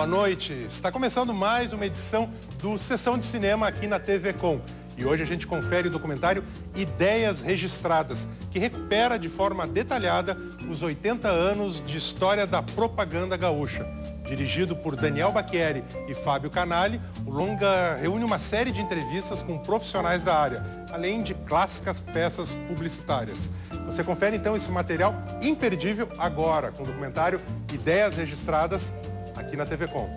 Boa noite. Está começando mais uma edição do Sessão de Cinema aqui na TV Com. E hoje a gente confere o documentário Ideias Registradas, que recupera de forma detalhada os 80 anos de história da propaganda gaúcha. Dirigido por Daniel Bacchieri e Fábio Canali, o longa reúne uma série de entrevistas com profissionais da área, além de clássicas peças publicitárias. Você confere então esse material imperdível agora, com o documentário Ideias Registradas, aqui na TV Com.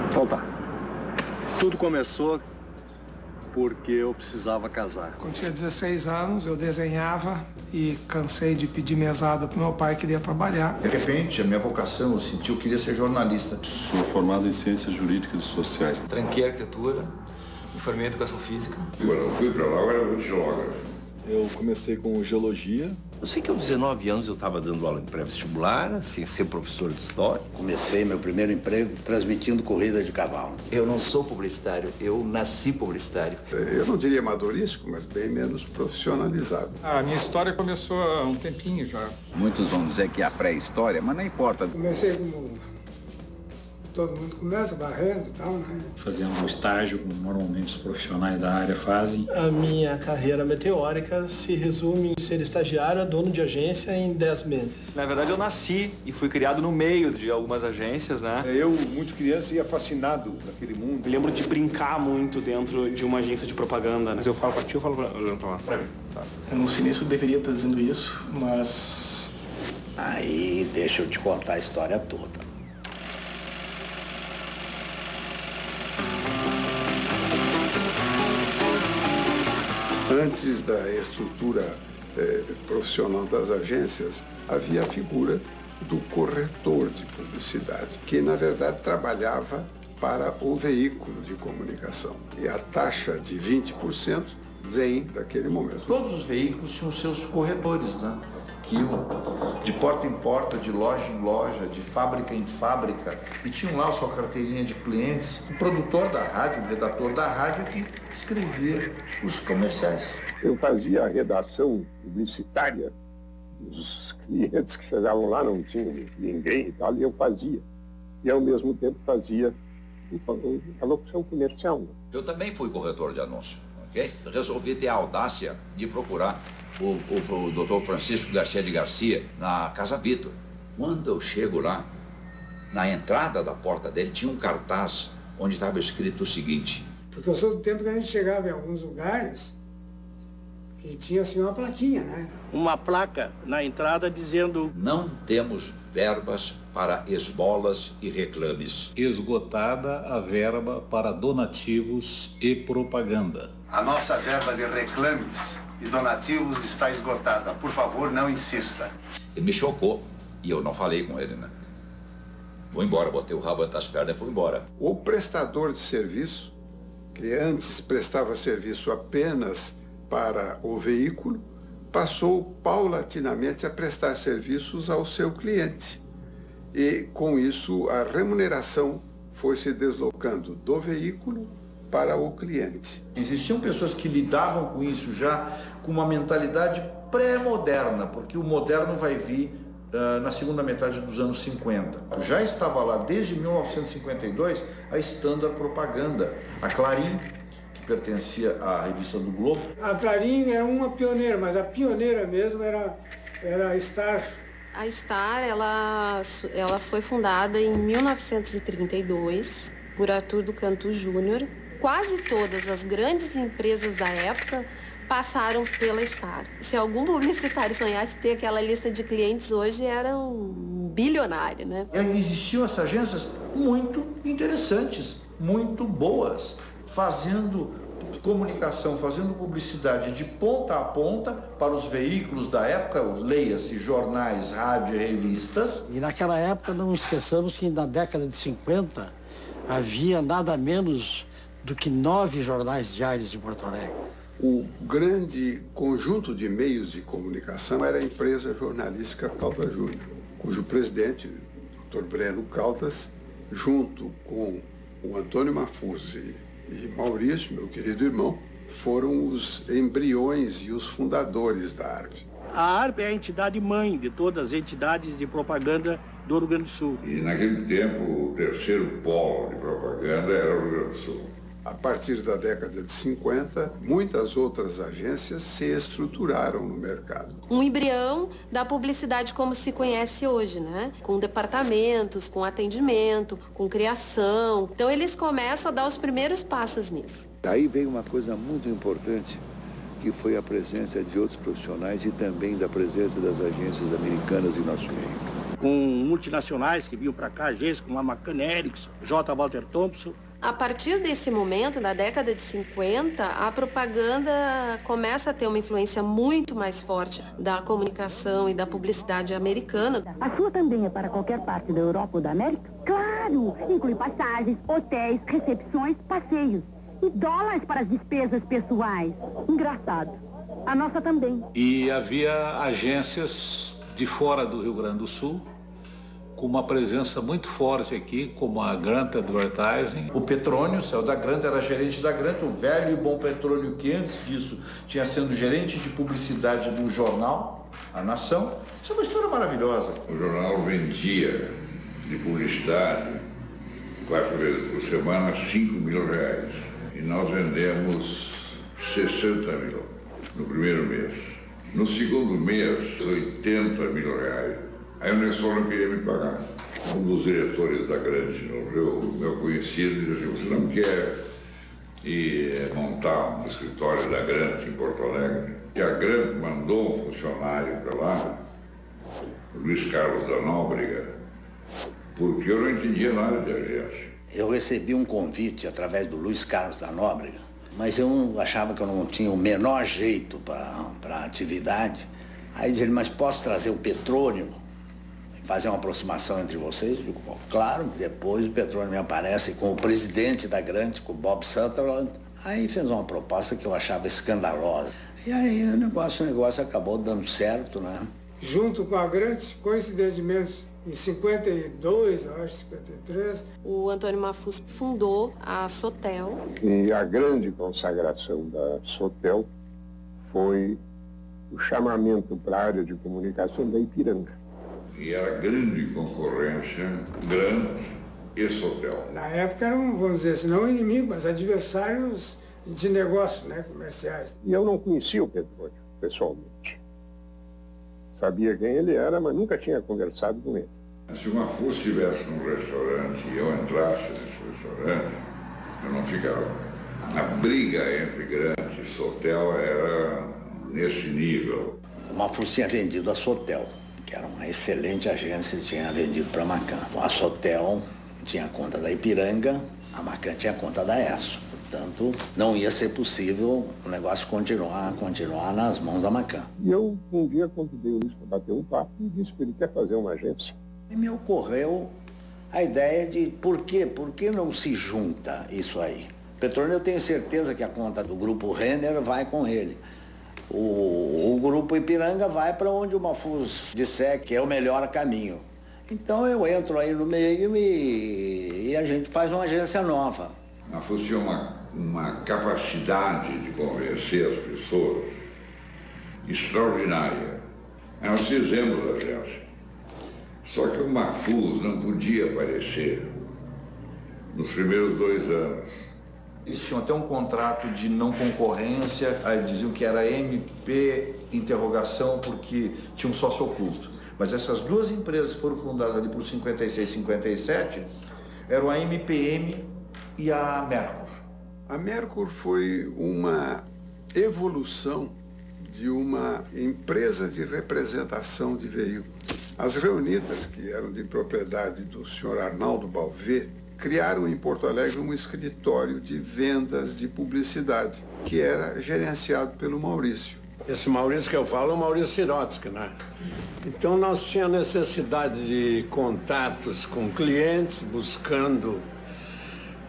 Então tá. Tudo começou porque eu precisava casar. Quando tinha 16 anos, eu desenhava e cansei de pedir mesada pro meu pai, queria trabalhar. De repente, a minha vocação, eu senti que eu queria ser jornalista. Sou formado em Ciências Jurídicas e Sociais. Tranquei Arquitetura, me formei em Educação Física. Quando eu fui para lá, eu era geógrafo. Eu comecei com Geologia. Eu sei que aos 19 anos eu estava dando aula em pré-vestibular, sem ser professor de história. Comecei meu primeiro emprego transmitindo corrida de cavalo. Eu não sou publicitário, eu nasci publicitário. Eu não diria amadorístico, mas bem menos profissionalizado. A minha história começou há um tempinho já. Muitos vão dizer que é a pré-história, mas não importa. Comecei como todo mundo começa, barrendo e tal, né? Fazendo um estágio, como normalmente os profissionais da área fazem. A minha carreira meteórica se resume em ser estagiário, dono de agência em 10 meses. Na verdade, eu nasci e fui criado no meio de algumas agências, né? Eu, muito criança, ia fascinado naquele mundo. Eu lembro de brincar muito dentro de uma agência de propaganda, né? Mas eu falo pra ti, eu falo olhando pra lá. Pra mim. Tá. Eu não sei nem se eu deveria estar dizendo isso, mas... Aí, deixa eu te contar a história toda. Antes da estrutura profissional das agências, havia a figura do corretor de publicidade, que, na verdade, trabalhava para o veículo de comunicação. E a taxa de 20% vem daquele momento. Todos os veículos tinham seus corretores, né? Que iam de porta em porta, de loja em loja, de fábrica em fábrica, e tinham lá a sua carteirinha de clientes. O produtor da rádio, o redator da rádio, que escrevia os comerciais. Eu fazia a redação publicitária, os clientes que chegavam lá não tinham ninguém e tal, e eu fazia. E, ao mesmo tempo, fazia a locução comercial. Eu também fui corretor de anúncio, ok? Resolvi ter a audácia de procurar o Dr. Francisco Garcia de Garcia na Casa Vitor. Quando eu chego lá, na entrada da porta dele tinha um cartaz onde estava escrito o seguinte: Porque eu sou do tempo que a gente chegava em alguns lugares e tinha assim uma plaquinha, né? Uma placa na entrada dizendo... não temos verbas para esmolas e reclames. Esgotada a verba para donativos e propaganda. A nossa verba de reclames e donativos está esgotada. Por favor, não insista. Ele me chocou e eu não falei com ele, né? Vou embora, botei o rabo entre as pernas e fui embora. O prestador de serviço, que antes prestava serviço apenas para o veículo, passou paulatinamente a prestar serviços ao seu cliente. E, com isso, a remuneração foi se deslocando do veículo para o cliente. Existiam pessoas que lidavam com isso já com uma mentalidade pré-moderna, porque o moderno vai vir na segunda metade dos anos 50. Já estava lá desde 1952 a Standard Propaganda, a Clarim, que pertencia à revista do Globo. A Clarim era uma pioneira, mas a pioneira mesmo era a Star. A Star, ela foi fundada em 1932 por Arthur do Canto Júnior. Quase todas as grandes empresas da época passaram pela Star. Se algum publicitário sonhasse ter aquela lista de clientes hoje, era um bilionário, né? Existiam essas agências muito interessantes, muito boas, fazendo comunicação, fazendo publicidade de ponta a ponta para os veículos da época, leia-se jornais, rádio e revistas. E naquela época não esqueçamos que na década de 50 havia nada menos do que 9 jornais diários em Porto Alegre. O grande conjunto de meios de comunicação era a empresa jornalística Caldas Júnior, cujo presidente, Dr. Breno Caldas, junto com o Antônio Mafuzzi e Maurício, meu querido irmão, foram os embriões e os fundadores da ARP. A ARP é a entidade mãe de todas as entidades de propaganda do Rio Grande do Sul. E naquele tempo o terceiro polo de propaganda era o Rio Grande do Sul. A partir da década de 50, muitas outras agências se estruturaram no mercado. Um embrião da publicidade como se conhece hoje, né? Com departamentos, com atendimento, com criação. Então eles começam a dar os primeiros passos nisso. Daí veio uma coisa muito importante, que foi a presença de outros profissionais e também da presença das agências americanas em nosso meio. Com multinacionais que vinham para cá, agências como a McCann Erickson, J. Walter Thompson. A partir desse momento, na década de 50, a propaganda começa a ter uma influência muito mais forte da comunicação e da publicidade americana. A sua também é para qualquer parte da Europa ou da América? Claro! Inclui passagens, hotéis, recepções, passeios. E dólares para as despesas pessoais. Engraçado. A nossa também. E havia agências de fora do Rio Grande do Sul, com uma presença muito forte aqui, como a Grant Advertising. O Petrônio, saiu da Grant, era gerente da Grant, o velho e bom Petrônio, que antes disso tinha sido gerente de publicidade do jornal, A Nação. Isso é uma história maravilhosa. O jornal vendia de publicidade 4 vezes por semana R$5 mil. E nós vendemos 60 mil no primeiro mês. No segundo mês, 80 mil reais. Aí o Nestor não queria me pagar. Um dos diretores da Grant no Rio, meu conhecido, disse: você não quer ir montar um escritório da Grant em Porto Alegre? E a Grant mandou um funcionário para lá, o Luiz Carlos da Nóbrega, porque eu não entendia nada de agência. Eu recebi um convite através do Luiz Carlos da Nóbrega, mas eu achava que eu não tinha o menor jeito para a atividade. Aí disse ele: mas posso trazer o Petrônio? Fazer uma aproximação entre vocês? Eu digo, claro. Depois o Petrônio me aparece com o presidente da Grant, com o Bob Sutherland. Aí fez uma proposta que eu achava escandalosa. E aí o negócio acabou dando certo, né? Junto com a Grant, coincidentemente, em 52, eu acho, 53... O Antônio Mafuzzi fundou a Sotel. E a grande consagração da Sotel foi o chamamento para a área de comunicação da Ipiranga. E era grande concorrência, Grant e Sotel. Na época eram, vamos dizer assim, não inimigos, mas adversários de negócio, né, comerciais. E eu não conhecia o Petrônio, pessoalmente. Sabia quem ele era, mas nunca tinha conversado com ele. Se o Mafuzzi estivesse num restaurante e eu entrasse nesse restaurante, eu não ficava. A briga entre Grant e Sotel era nesse nível. O Mafuzzi tinha vendido a Sotel, que era uma excelente agência, tinha vendido para a McCann. A Sotel tinha conta da Ipiranga, a McCann tinha conta da ESSO. Portanto, não ia ser possível o negócio continuar nas mãos da McCann. E eu, um dia, convidei o Luiz para bater um papo e disse que ele quer fazer uma agência. E me ocorreu a ideia de por que não se junta isso aí? Petrônio, eu tenho certeza que a conta do grupo Renner vai com ele. O grupo Ipiranga vai para onde o Mafuzzi disser que é o melhor caminho. Então eu entro aí no meio e a gente faz uma agência nova. A Mafuzzi tinha uma capacidade de convencer as pessoas extraordinária. Nós fizemos a agência. Só que o Mafuzzi não podia aparecer nos primeiros 2 anos. Eles tinham até um contrato de não concorrência, aí diziam que era MP interrogação porque tinha um sócio oculto. Mas essas duas empresas foram fundadas ali por 56, 57, eram a MPM e a Mercur. A Mercur foi uma evolução de uma empresa de representação de veículos. As reunidas, que eram de propriedade do senhor Arnaldo Balvet, criaram em Porto Alegre um escritório de vendas de publicidade, que era gerenciado pelo Maurício. Esse Maurício que eu falo é o Maurício Sirotsky, né? Então nós tínhamos necessidade de contatos com clientes, buscando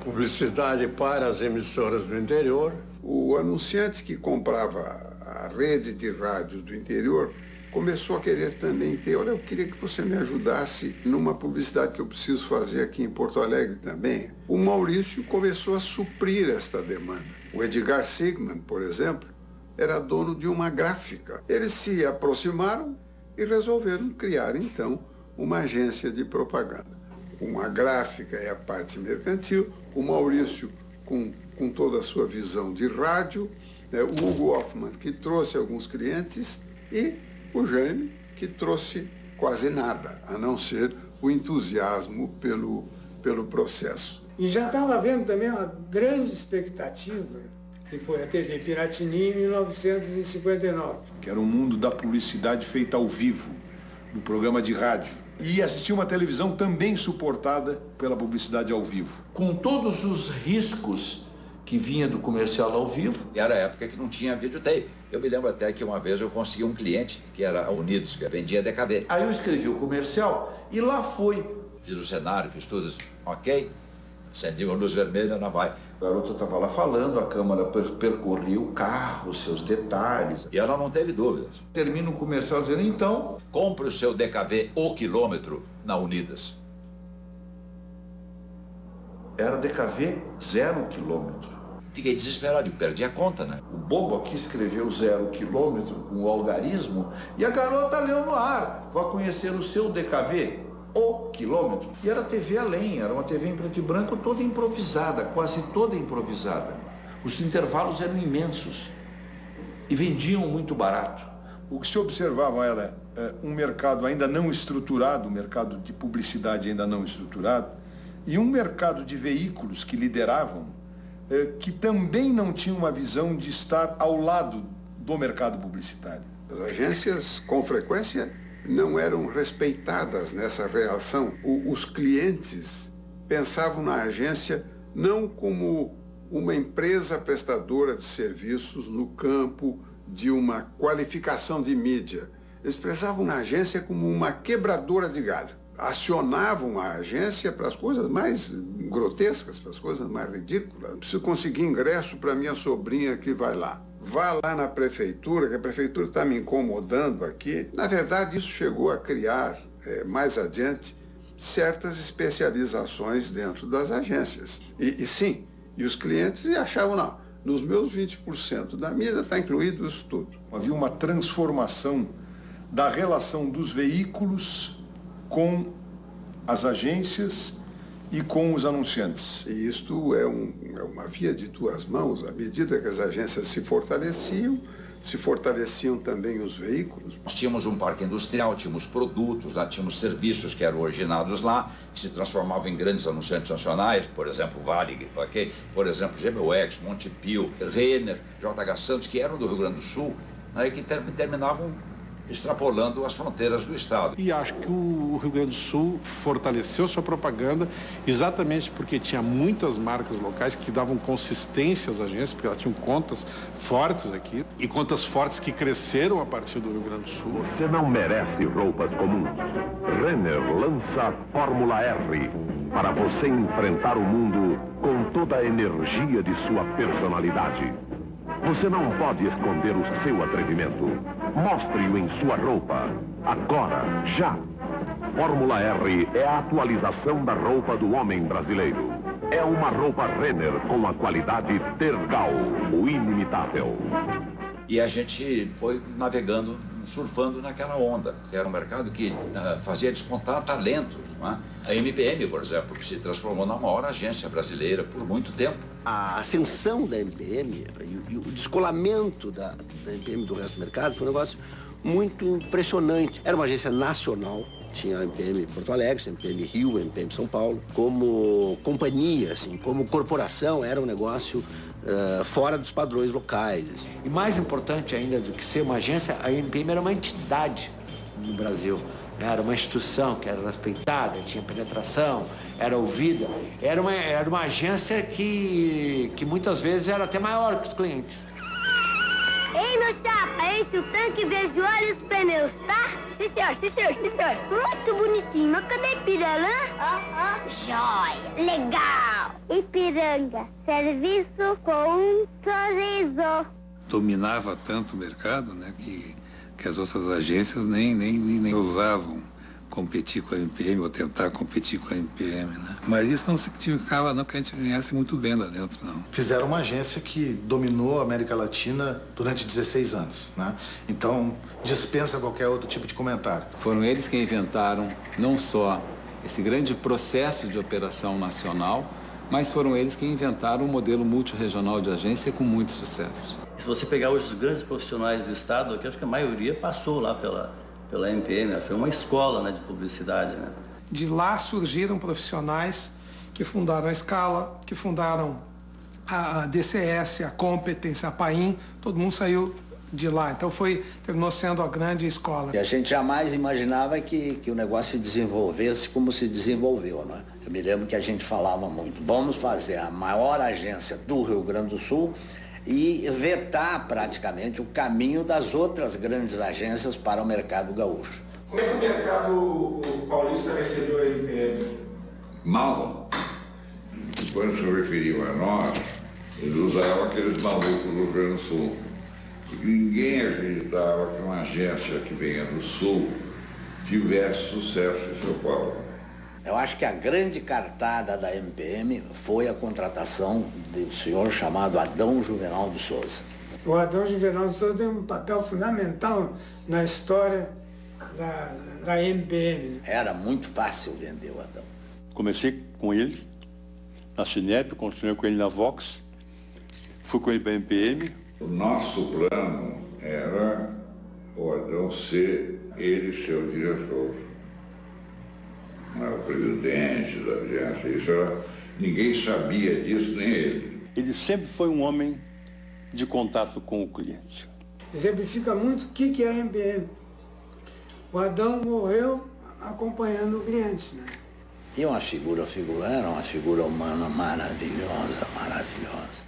publicidade para as emissoras do interior. O anunciante que comprava a rede de rádios do interior começou a querer também ter, olha, eu queria que você me ajudasse numa publicidade que eu preciso fazer aqui em Porto Alegre também. O Maurício começou a suprir esta demanda. O Edgar Sigman, por exemplo, era dono de uma gráfica. Eles se aproximaram e resolveram criar, então, uma agência de propaganda. Uma gráfica é a parte mercantil, o Maurício com toda a sua visão de rádio, o Hugo Hoffmann, que trouxe alguns clientes, e o Jaime, que trouxe quase nada, a não ser o entusiasmo pelo processo. E já estava havendo também uma grande expectativa, que foi a TV Piratini em 1959. Que era um mundo da publicidade feita ao vivo, no programa de rádio. E assistir uma televisão também suportada pela publicidade ao vivo. Com todos os riscos que vinha do comercial ao vivo. E era a época que não tinha videotape. Eu me lembro até que uma vez eu consegui um cliente, que era a Unidos, que vendia DKV. Aí eu escrevi o comercial e lá foi. Fiz o cenário, fiz tudo, ok? Acendi uma luz vermelha, não vai. A garota estava lá falando, a câmera percorria o carro, seus detalhes. E ela não teve dúvidas. Termina o comercial dizendo, então... Compre o seu DKV o quilômetro na Unidas. Era DKV 0 quilômetro. Fiquei desesperado, perdi a conta, né? O bobo aqui escreveu 0 quilômetro com o algarismo e a garota leu no ar. Vai conhecer o seu DKV o quilômetro. E era TV além, era uma TV em preto e branco toda improvisada, quase toda improvisada. Os intervalos eram imensos e vendiam muito barato. O que se observava era um mercado ainda não estruturado, um mercado de publicidade ainda não estruturado, e um mercado de veículos que lideravam, que também não tinham uma visão de estar ao lado do mercado publicitário. As agências, com frequência, não eram respeitadas nessa relação. Os clientes pensavam na agência não como uma empresa prestadora de serviços no campo de uma qualificação de mídia. Eles pensavam na agência como uma quebradora de galho. Acionavam a agência para as coisas mais grotescas, para as coisas mais ridículas. Eu preciso conseguir ingresso para minha sobrinha que vai lá. Vá lá na prefeitura, que a prefeitura está me incomodando aqui. Na verdade, isso chegou a criar, mais adiante, certas especializações dentro das agências. E sim, e os clientes achavam, não, nos meus 20% da mídia está incluído isso tudo. Havia uma transformação da relação dos veículos com as agências e com os anunciantes. E isto é uma via de duas mãos. À medida que as agências se fortaleciam também os veículos. Nós tínhamos um parque industrial, tínhamos produtos, lá tínhamos serviços que eram originados lá, que se transformavam em grandes anunciantes nacionais, por exemplo, Varig, ok? Por exemplo, GBUX, Montepio, Renner, JH Santos, que eram do Rio Grande do Sul, né, que terminavam extrapolando as fronteiras do estado. E acho que o Rio Grande do Sul fortaleceu sua propaganda exatamente porque tinha muitas marcas locais que davam consistência às agências, porque elas tinham contas fortes aqui, e contas fortes que cresceram a partir do Rio Grande do Sul. Você não merece roupas comuns. Renner lança a Fórmula R para você enfrentar o mundo com toda a energia de sua personalidade. Você não pode esconder o seu atrevimento. Mostre-o em sua roupa. Agora, já. Fórmula R é a atualização da roupa do homem brasileiro. É uma roupa Renner com a qualidade Tergal, o inimitável. E a gente foi navegando, surfando naquela onda. Era um mercado que fazia despontar talento. Não é? A MPM, por exemplo, que se transformou na maior agência brasileira por muito tempo. A ascensão da MPM e o descolamento da MPM do resto do mercado foi um negócio muito impressionante. Era uma agência nacional, tinha a MPM Porto Alegre, a MPM Rio, a MPM São Paulo. Como companhia, assim, como corporação, era um negócio fora dos padrões locais. Assim. E mais importante ainda do que ser uma agência, a MPM era uma entidade no Brasil. Era uma instituição que era respeitada, tinha penetração, era ouvida. Era uma agência que muitas vezes era até maior que os clientes. Ei, meu chapa, enche o tanque, veja o óleo e os pneus, tá? Sim, senhor, sim, senhor, sim, senhor. Muito bonitinho, mas cadê Ipiranga? Joia, legal. Ipiranga, serviço com um sorriso. Dominava tanto o mercado, né, que as outras agências nem ousavam competir com a MPM ou tentar competir com a MPM, né? Mas isso não significava não que a gente ganhasse muito bem lá dentro, não. Fizeram uma agência que dominou a América Latina durante 16 anos, né? Então, dispensa qualquer outro tipo de comentário. Foram eles que inventaram não só esse grande processo de operação nacional, mas foram eles que inventaram um modelo multirregional de agência com muito sucesso. Se você pegar hoje os grandes profissionais do Estado, aqui, acho que a maioria passou lá pela MPM, foi uma escola, né, de publicidade, né? De lá surgiram profissionais que fundaram a Scala, que fundaram a DCS, a Competence, a Paim, todo mundo saiu de lá. Então terminou sendo a grande escola. E a gente jamais imaginava que o negócio se desenvolvesse como se desenvolveu, né? Eu me lembro que a gente falava muito, vamos fazer a maior agência do Rio Grande do Sul e vetar praticamente o caminho das outras grandes agências para o mercado gaúcho. Como é que o mercado paulista recebeu a MPM? Mal. Quando se referiam a nós, eles usavam aqueles malucos do Rio Grande do Sul. Porque ninguém acreditava que uma agência que venha do Sul tivesse sucesso em São Paulo. Eu acho que a grande cartada da MPM foi a contratação do senhor chamado Adão Juvenal de Souza. O Adão Juvenal de Souza tem um papel fundamental na história da MPM. Era muito fácil vender o Adão. Comecei com ele na Cinep, continuei com ele na Vox, fui com ele para a MPM. O nosso plano era o Adão ser o diretor. O presidente da agência, isso era, ninguém sabia disso, nem ele. Ele sempre foi um homem de contato com o cliente. Exemplifica muito o que é a MPM. O Adão morreu acompanhando o cliente, né? E era uma figura humana maravilhosa, maravilhosa.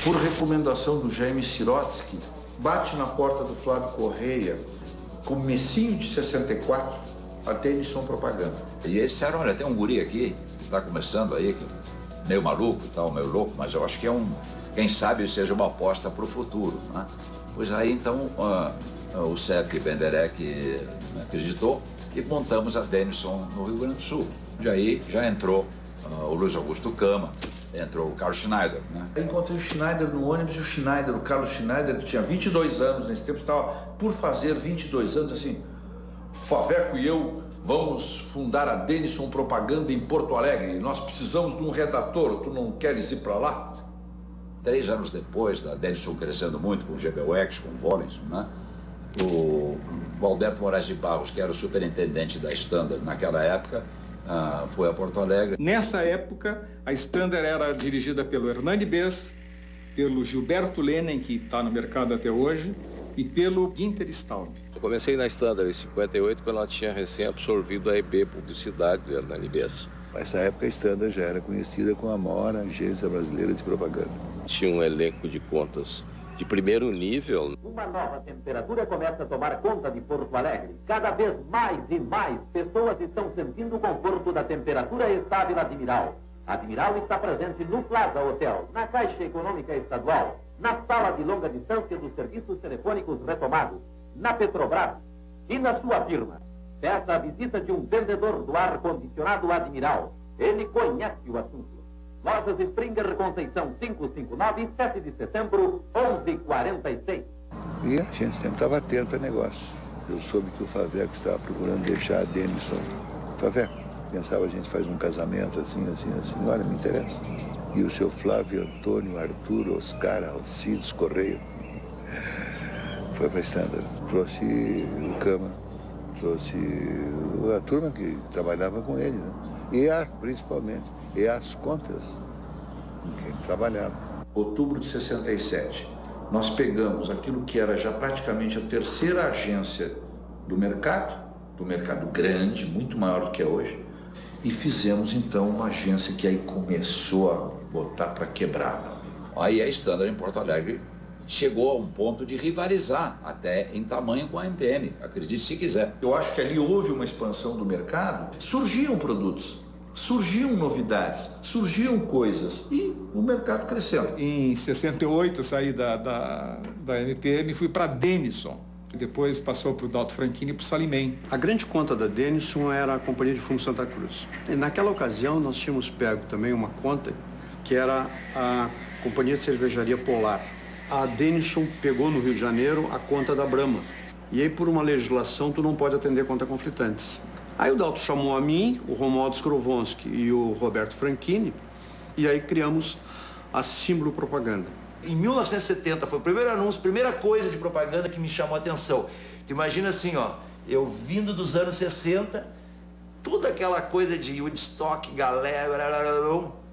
Por recomendação do Jaime Sirotsky, bate na porta do Flávio Correia, comecinho de 64, a Denison Propaganda. E eles disseram, olha, tem um guri aqui, que está começando aí, meio maluco e tal, meio louco, mas eu acho que quem sabe seja uma aposta para o futuro, né? Pois aí, então, o CEP Benderek acreditou e montamos a Denison no Rio Grande do Sul. E aí já entrou o Luiz Augusto Cama, entrou o Carlos Schneider, né? Eu encontrei o Schneider no ônibus e o Carlos Schneider, que tinha 22 anos nesse tempo, estava por fazer 22 anos, assim, Faveco e eu vamos fundar a Denison Propaganda em Porto Alegre, nós precisamos de um redator, tu não queres ir para lá? 3 anos depois da Denison crescendo muito, com o GBUX, com o Vollens, né? O Alberto Moraes de Barros, que era o superintendente da Standard naquela época, foi a Porto Alegre. Nessa época, a Standard era dirigida pelo Hernani Bess, pelo Gilberto Lenin, que está no mercado até hoje, e pelo Ginter Staub. Eu comecei na Standard em 58, quando ela tinha recém-absorvido a EB Publicidade do Hernani Bess. Nessa época, a Standard já era conhecida como a maior agência brasileira de propaganda. Tinha um elenco de contas de primeiro nível. Uma nova temperatura começa a tomar conta de Porto Alegre. Cada vez mais e mais pessoas estão sentindo o conforto da temperatura estável Admiral. Admiral está presente no Plaza Hotel, na Caixa Econômica Estadual, na sala de longa distância dos serviços telefônicos retomados, na Petrobras e na sua firma. Peça a visita de um vendedor do ar-condicionado Admiral. Ele conhece o assunto. Lojas Springer Conceição 559, 7 de setembro, 11h46. E a gente sempre estava atento ao negócio. Eu soube que o Faveco estava procurando deixar a Denison. Faveco, pensava a gente faz um casamento assim, olha, me interessa. E o seu Flávio Antônio, Arthur, Oscar, Alcides Correia foi para a Standard. Trouxe o Cama, trouxe a turma que trabalhava com ele, né? Principalmente, e as contas com quem ele trabalhava. Outubro de 67. nós pegamos aquilo que era já praticamente a terceira agência do mercado grande, muito maior do que é hoje, e fizemos então uma agência que aí começou a botar para quebrar. Aí a Standard em Porto Alegre chegou a um ponto de rivalizar até em tamanho com a MPM, acredite se quiser. Eu acho que ali houve uma expansão do mercado, surgiam produtos, surgiam novidades, surgiam coisas e o mercado crescendo. Em 68 eu saí da MPM e fui para a Denison. Depois passou para o Dalto Franchini e para o Salimem. A grande conta da Denison era a Companhia de Fumo Santa Cruz. E naquela ocasião nós tínhamos pego também uma conta que era a Companhia de Cervejaria Polar. A Denison pegou no Rio de Janeiro a conta da Brahma. E aí, por uma legislação, tu não pode atender conta conflitantes. Aí o Dalto chamou a mim, o Romualdo Skowronski e o Roberto Franchini, e aí criamos a Símbolo Propaganda. Em 1970 foi o primeiro anúncio, primeira coisa de propaganda que me chamou a atenção. Tu imagina assim, ó, eu vindo dos anos 60, toda aquela coisa de Woodstock, galera,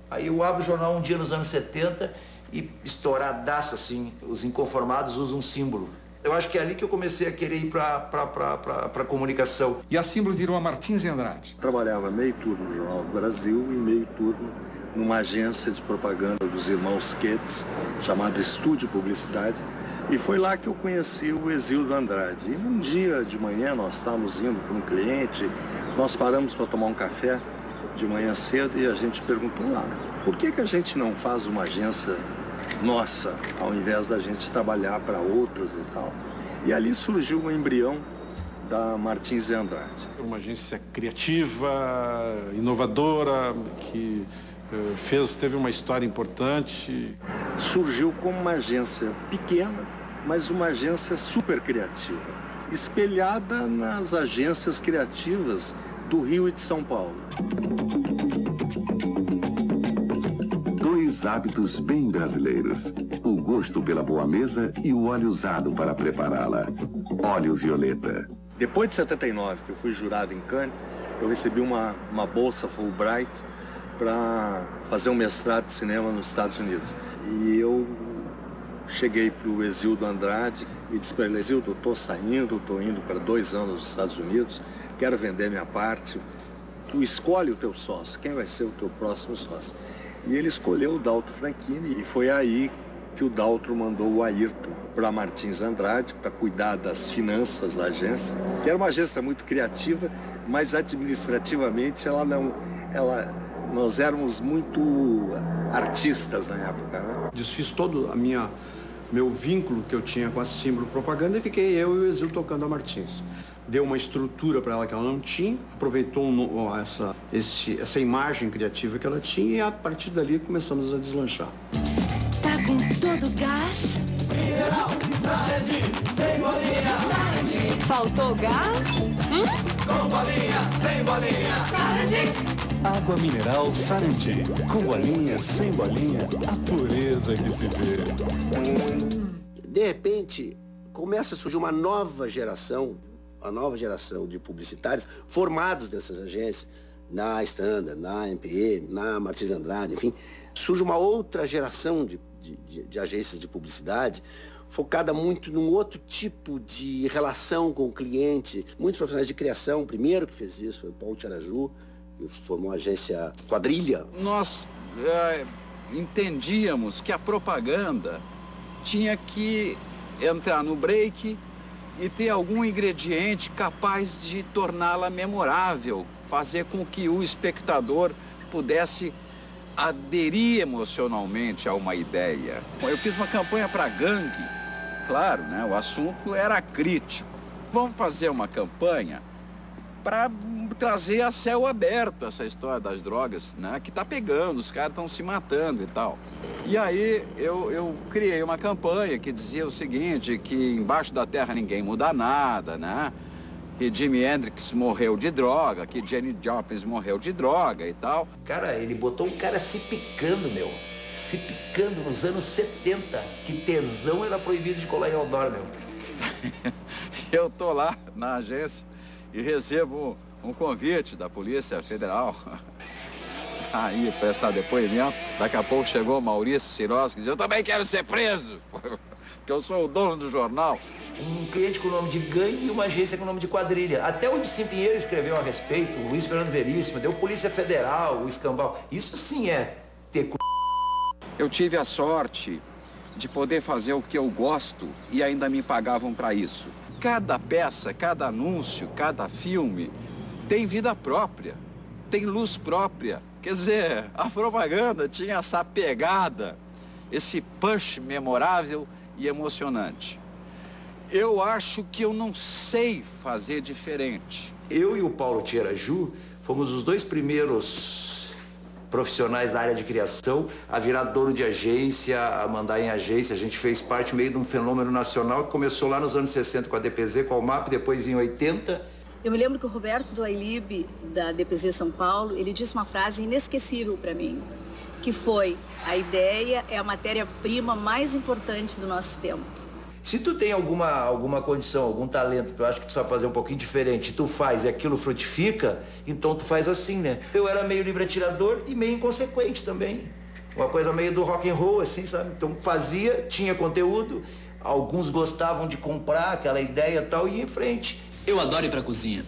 aí eu abro o jornal um dia nos anos 70 e estouradaço assim, os inconformados usam um símbolo. Eu acho que é ali que eu comecei a querer ir para comunicação. E a Símbolo virou a Martins e Andrade. Trabalhava meio turno no Jornal do Brasil e meio turno numa agência de propaganda dos irmãos Ketz, chamada Estúdio Publicidade, e foi lá que eu conheci o Exildo Andrade. E um dia de manhã nós estávamos indo para um cliente, nós paramos para tomar um café de manhã cedo e a gente perguntou lá, por que a gente não faz uma agência nossa, ao invés da gente trabalhar para outros e tal? E ali surgiu o embrião da Martins e Andrade. Uma agência criativa, inovadora, que teve uma história importante. Surgiu como uma agência pequena, mas uma agência super criativa, espelhada nas agências criativas do Rio e de São Paulo. Dois hábitos bem brasileiros: o gosto pela boa mesa e o óleo usado para prepará-la. Óleo Violeta. Depois de 79, que eu fui jurado em Cannes, eu recebi uma bolsa Fulbright para fazer um mestrado de cinema nos Estados Unidos. E eu cheguei para o Exildo Andrade e disse para ele, Exildo, eu estou saindo, estou indo para 2 anos nos Estados Unidos, quero vender minha parte. Tu escolhe o teu sócio, quem vai ser o teu próximo sócio? E ele escolheu o Dalto Franchini e foi aí que o Daltro mandou o Ayrton para Martins Andrade para cuidar das finanças da agência, que era uma agência muito criativa, mas administrativamente nós éramos muito artistas na época, né? Desfiz todo meu vínculo que eu tinha com a Símbolo Propaganda e fiquei eu e o Exil tocando a Martins. Deu uma estrutura para ela que ela não tinha, aproveitou essa imagem criativa que ela tinha e a partir dali começamos a deslanchar. Tá com todo gás? Mineral, Sarandi, sem bolinha. Sarandi. Faltou gás? Com bolinha, sem bolinha. Sarandi. Água mineral Sarandi. Com bolinha, sem bolinha, a pureza que se vê. De repente, começa a surgir uma nova geração de publicitários formados dessas agências, na Standard, na MPM, na Martins Andrade, enfim. Surge uma outra geração de agências de publicidade focada muito num outro tipo de relação com o cliente. Muitos profissionais de criação, o primeiro que fez isso foi o Paulo Tiaraju, que formou a agência Quadrilha. Nós entendíamos que a propaganda tinha que entrar no break e ter algum ingrediente capaz de torná-la memorável, fazer com que o espectador pudesse aderir emocionalmente a uma ideia. Eu fiz uma campanha para gangue, claro, né? O assunto era crítico. Vamos fazer uma campanha para trazer a céu aberto essa história das drogas, né? Que tá pegando, os caras estão se matando e tal. E aí eu criei uma campanha que dizia o seguinte, que embaixo da terra ninguém muda nada, né? Que Jimi Hendrix morreu de droga, que Janis Joplin morreu de droga e tal. Cara, ele botou um cara se picando, meu. Se picando nos anos 70. Que tesão era proibido de colar em outdoor, meu. Eu tô lá na agência e recebo um convite da Polícia Federal. Aí, prestar depoimento. Daqui a pouco chegou o Maurício Siroski e disse, eu também quero ser preso. que eu sou o dono do jornal. Um cliente com o nome de gangue e uma agência com o nome de quadrilha. Até o Ibsen Pinheiro escreveu a respeito, o Luiz Fernando Veríssimo, deu Polícia Federal, o Escambau. Isso sim é ter c... Eu tive a sorte de poder fazer o que eu gosto e ainda me pagavam para isso. Cada peça, cada anúncio, cada filme tem vida própria, tem luz própria. Quer dizer, a propaganda tinha essa pegada, esse punch memorável e emocionante. Eu acho que eu não sei fazer diferente. Eu e o Paulo Tieraju fomos os 2 primeiros profissionais da área de criação a virar dono de agência, a mandar em agência. A gente fez parte meio de um fenômeno nacional que começou lá nos anos 60 com a DPZ, com a UMAP, depois em 80. Eu me lembro que o Roberto do Ailib, da DPZ São Paulo, ele disse uma frase inesquecível para mim, que foi: a ideia é a matéria-prima mais importante do nosso tempo. Se tu tem alguma condição, algum talento, tu acha que precisa fazer um pouquinho diferente, tu faz e aquilo frutifica, então tu faz assim, né? Eu era meio livre atirador e meio inconsequente também. Uma coisa meio do rock and roll, assim, sabe? Então fazia, tinha conteúdo, alguns gostavam de comprar aquela ideia e tal, e ia em frente. Eu adoro ir pra cozinha.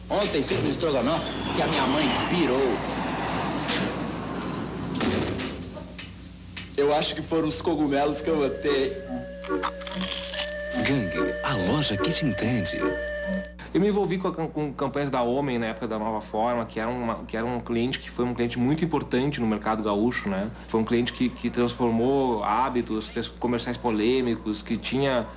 Ontem fiz um estrogonofe que a minha mãe pirou. Eu acho que foram os cogumelos que eu botei. Gangue, a loja que te entende. Eu me envolvi com campanhas da Homem na época da Nova Forma, que era um cliente que foi um cliente muito importante no mercado gaúcho, né? Foi um cliente que transformou hábitos, fez comerciais polêmicos, que tinha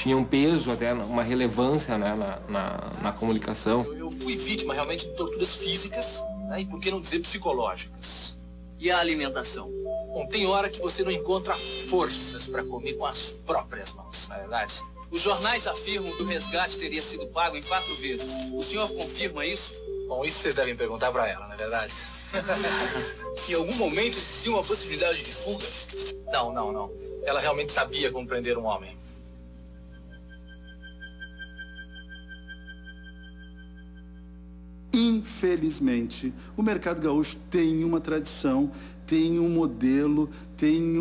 um peso, até uma relevância, né, na comunicação. Eu fui vítima realmente de torturas físicas, né, e por que não dizer psicológicas. E a alimentação? Bom, tem hora que você não encontra forças para comer com as próprias mãos, não é verdade? Os jornais afirmam que o resgate teria sido pago em 4 vezes. O senhor confirma isso? Bom, isso vocês devem perguntar para ela, não é verdade? Em algum momento existia uma possibilidade de fuga? Não. Ela realmente sabia como prender um homem. Infelizmente, o mercado gaúcho tem uma tradição, tem um modelo, tem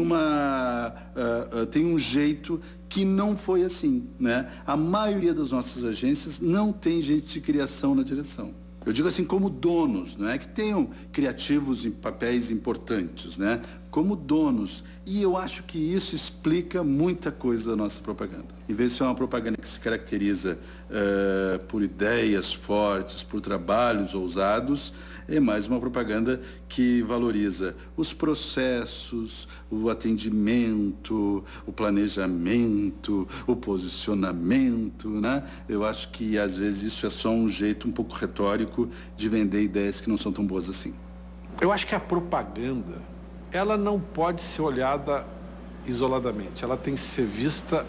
um jeito que não foi assim, né? A maioria das nossas agências não tem gente de criação na direção. Eu digo assim, como donos, não é que tenham criativos em papéis importantes, né? Como donos. E eu acho que isso explica muita coisa da nossa propaganda. Em vez de ser uma propaganda que se caracteriza por ideias fortes, por trabalhos ousados, é mais uma propaganda que valoriza os processos, o atendimento, o planejamento, o posicionamento, né? Eu acho que, às vezes, isso é só um jeito um pouco retórico de vender ideias que não são tão boas assim. Eu acho que a propaganda, ela não pode ser olhada isoladamente. Ela tem que ser vista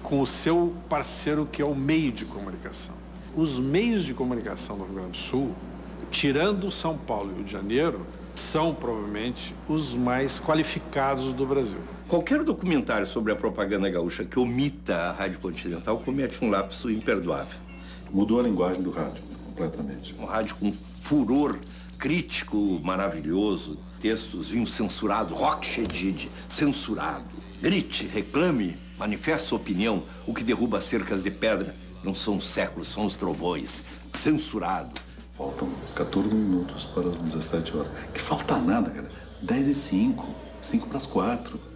com o seu parceiro, que é o meio de comunicação. Os meios de comunicação do Rio Grande do Sul, tirando São Paulo e Rio de Janeiro, são provavelmente os mais qualificados do Brasil. Qualquer documentário sobre a propaganda gaúcha que omita a Rádio Continental comete um lapso imperdoável. Mudou a linguagem do rádio completamente. Um rádio com furor crítico maravilhoso, textos vinham censurados, rock Chedid, censurado. Grite, reclame, manifeste sua opinião. O que derruba cercas de pedra não são os séculos, são os trovões. Censurado. Faltam 14 minutos para as 17 horas. Que falta nada, cara. 10:05, 5 para as 4.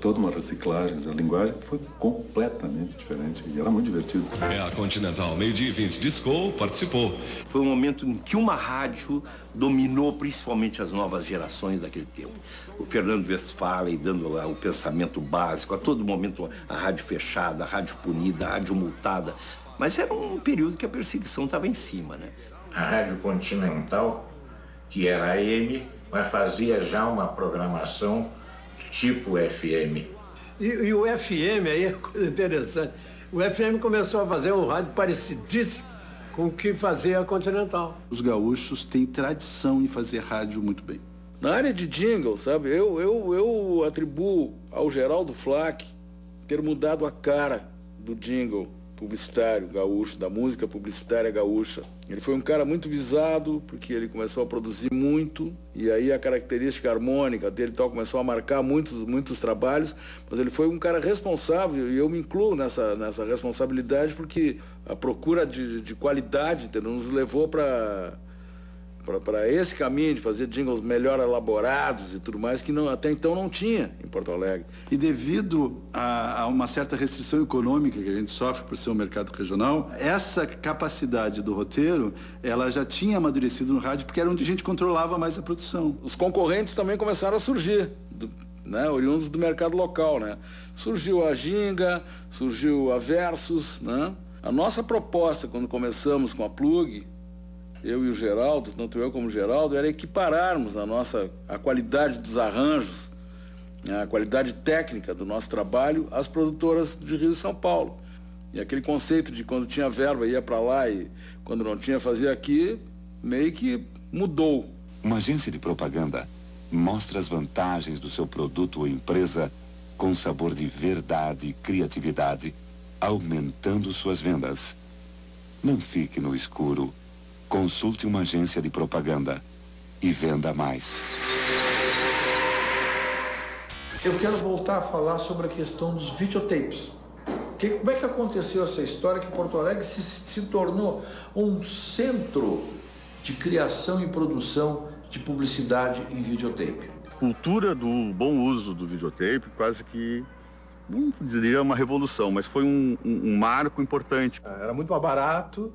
Toda uma reciclagem, a linguagem foi completamente diferente e era muito divertido. É a Continental, 12:20, Disco participou. Foi um momento em que uma rádio dominou principalmente as novas gerações daquele tempo. O Fernando Westphalen dando lá o pensamento básico, a todo momento a rádio fechada, a rádio punida, a rádio multada. Mas era um período que a perseguição estava em cima, né? A Rádio Continental, que era AM, mas fazia já uma programação tipo FM. E o FM aí é coisa interessante. O FM começou a fazer um rádio parecidíssimo com o que fazia a Continental. Os gaúchos têm tradição em fazer rádio muito bem. Na área de jingle, sabe, eu atribuo ao Geraldo Flack ter mudado a cara do jingle publicitário gaúcho, da música publicitária gaúcha. Ele foi um cara muito visado, porque ele começou a produzir muito, e aí a característica harmônica dele tal começou a marcar muitos trabalhos, mas ele foi um cara responsável, e eu me incluo nessa responsabilidade, porque a procura de qualidade nos levou para esse caminho de fazer jingles melhor elaborados e tudo mais, que até então não tinha em Porto Alegre. E devido a uma certa restrição econômica que a gente sofre por ser um mercado regional, essa capacidade do roteiro, ela já tinha amadurecido no rádio, porque era onde a gente controlava mais a produção. Os concorrentes também começaram a surgir, oriundos do mercado local, né? Surgiu a Ginga, surgiu a Versus, né? A nossa proposta, quando começamos com a Plug, eu e o Geraldo, tanto eu como o Geraldo, era equipararmos a qualidade dos arranjos, a qualidade técnica do nosso trabalho às produtoras de Rio e São Paulo. E aquele conceito de quando tinha verba ia para lá e quando não tinha fazia aqui, meio que mudou. Uma agência de propaganda mostra as vantagens do seu produto ou empresa com sabor de verdade e criatividade, aumentando suas vendas. Não fique no escuro. Consulte uma agência de propaganda e venda mais. Eu quero voltar a falar sobre a questão dos videotapes. Como é que aconteceu essa história que Porto Alegre se tornou um centro de criação e produção de publicidade em videotape? Cultura do bom uso do videotape, quase que, não diria uma revolução, mas foi um marco importante. Era muito mais barato.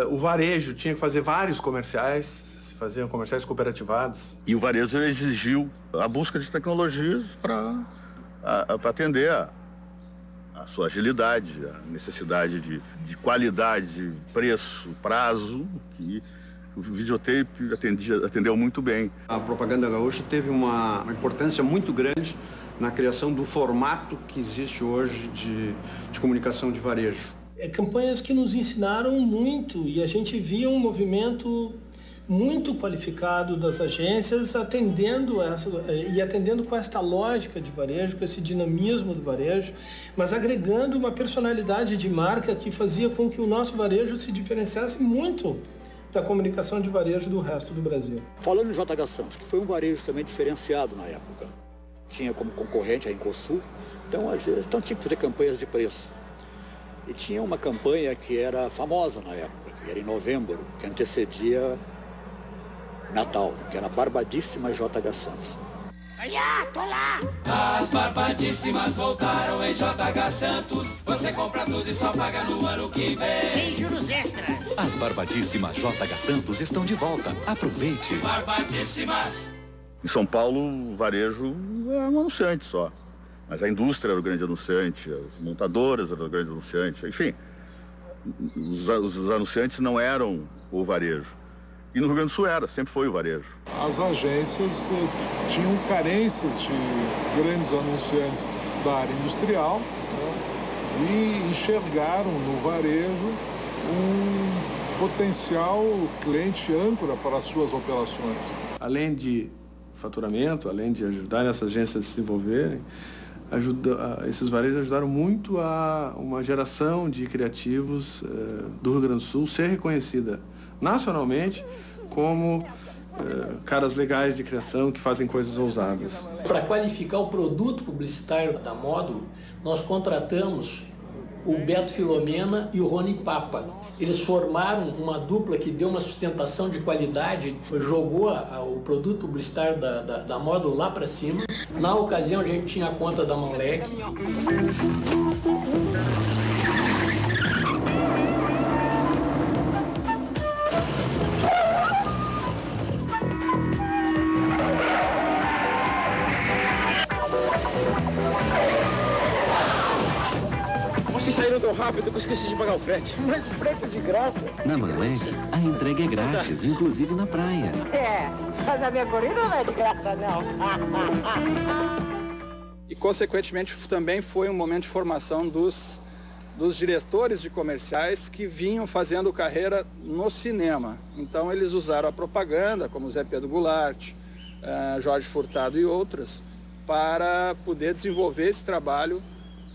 O varejo tinha que fazer vários comerciais, se faziam comerciais cooperativados. E o varejo exigiu a busca de tecnologias para atender a sua agilidade, a necessidade de qualidade, de preço, prazo, que o videotape atendeu muito bem. A propaganda gaúcha teve uma importância muito grande na criação do formato que existe hoje de comunicação de varejo. Campanhas que nos ensinaram muito e a gente via um movimento muito qualificado das agências atendendo com esta lógica de varejo, com esse dinamismo do varejo, mas agregando uma personalidade de marca que fazia com que o nosso varejo se diferenciasse muito da comunicação de varejo do resto do Brasil. Falando em JH Santos, que foi um varejo também diferenciado na época, tinha como concorrente a Incosul, então tinha que fazer campanhas de preço. E tinha uma campanha que era famosa na época, que era em novembro, que antecedia Natal, que era a Barbadíssima JH Santos. Olha, tô lá! As Barbadíssimas voltaram em JH Santos. Você compra tudo e só paga no ano que vem. Sem juros extras. As Barbadíssimas JH Santos estão de volta. Aproveite. Barbadíssimas. Em São Paulo, o varejo é um anunciante só. Mas a indústria era o grande anunciante, as montadoras eram o grande anunciante, enfim. Os anunciantes não eram o varejo. E no Rio Grande do Sul sempre foi o varejo. As agências tinham carências de grandes anunciantes da área industrial, né, e enxergaram no varejo um potencial cliente âncora para as suas operações. Além de faturamento, além de ajudar essas agências a se desenvolverem, esses varejos ajudaram muito a uma geração de criativos do Rio Grande do Sul ser reconhecida nacionalmente como caras legais de criação que fazem coisas ousadas. Para qualificar o produto publicitário da Módulo, nós contratamos o Beto Filomena e o Rony Papa. Eles formaram uma dupla que deu uma sustentação de qualidade, jogou o produto publicitário da Módulo lá para cima. Na ocasião, a gente tinha a conta da Moleque. Vocês saíram tão rápido que eu esqueci de pagar o frete. Mas o frete de graça. Na Moleque, a entrega é grátis, inclusive na praia. Mas a minha corrida não é de graça, não. E, consequentemente, também foi um momento de formação dos diretores de comerciais que vinham fazendo carreira no cinema. Então, eles usaram a propaganda, como Zé Pedro Goulart, Jorge Furtado e outras, para poder desenvolver esse trabalho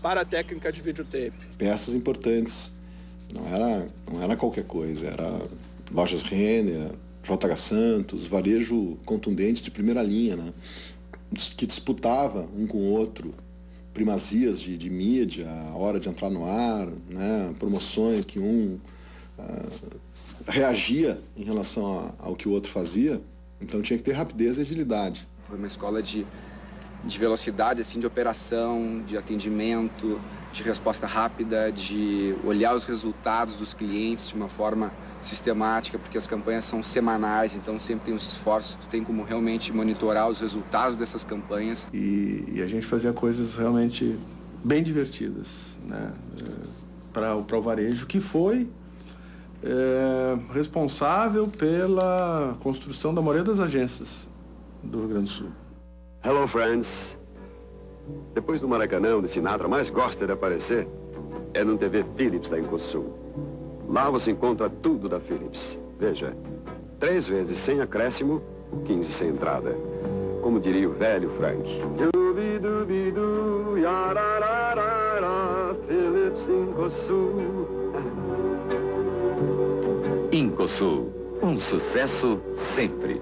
para a técnica de videotape. Peças importantes, não era qualquer coisa, era lojas Renner, JH Santos, varejo contundente de primeira linha, né? Que disputava um com o outro, primazias de mídia, a hora de entrar no ar, né? Promoções que um reagia em relação ao que o outro fazia, então tinha que ter rapidez e agilidade. Foi uma escola de velocidade, assim, de operação, de atendimento, de resposta rápida, de olhar os resultados dos clientes de uma forma sistemática, porque as campanhas são semanais, então sempre tem os esforços, tu tem como realmente monitorar os resultados dessas campanhas. E a gente fazia coisas realmente bem divertidas, né, para o varejo, que foi responsável pela construção da maioria das agências do Rio Grande do Sul. Hello, friends. Depois do Maracanã, onde Sinatra mais gosta de aparecer, é no TV Philips da Incosul. Lá você encontra tudo da Philips. Veja, 3 vezes sem acréscimo, 15 sem entrada. Como diria o velho Frank. Dubi-dubi-du, yarararara, Philips Incosul. Incosul, um sucesso sempre.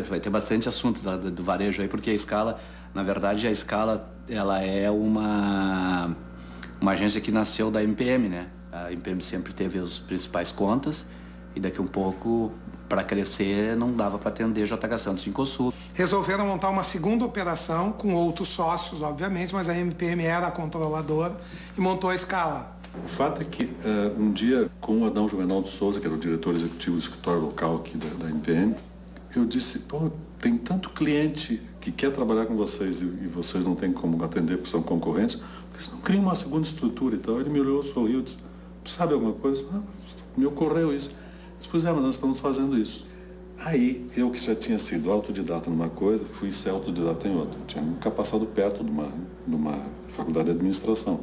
Vai ter bastante assunto do varejo aí, porque a Scala, na verdade, a Scala, ela é uma agência que nasceu da MPM, né? A MPM sempre teve as principais contas e daqui um pouco, para crescer, não dava para atender JH Santos em Incosul. Resolveram montar uma segunda operação com outros sócios, obviamente, mas a MPM era a controladora e montou a Scala. O fato é que um dia, com o Adão Juvenal de Souza, que era o diretor executivo do escritório local aqui da MPM, eu disse, pô, tem tanto cliente que quer trabalhar com vocês e vocês não têm como atender porque são concorrentes, porque vocês não criam uma segunda estrutura e tal. Ele me olhou, sorriu, disse, sabe alguma coisa? Me ocorreu isso. Eu disse, pois é, mas nós estamos fazendo isso. Aí, eu que já tinha sido autodidata numa coisa, fui ser autodidata em outra. Eu tinha nunca passado perto de uma faculdade de administração.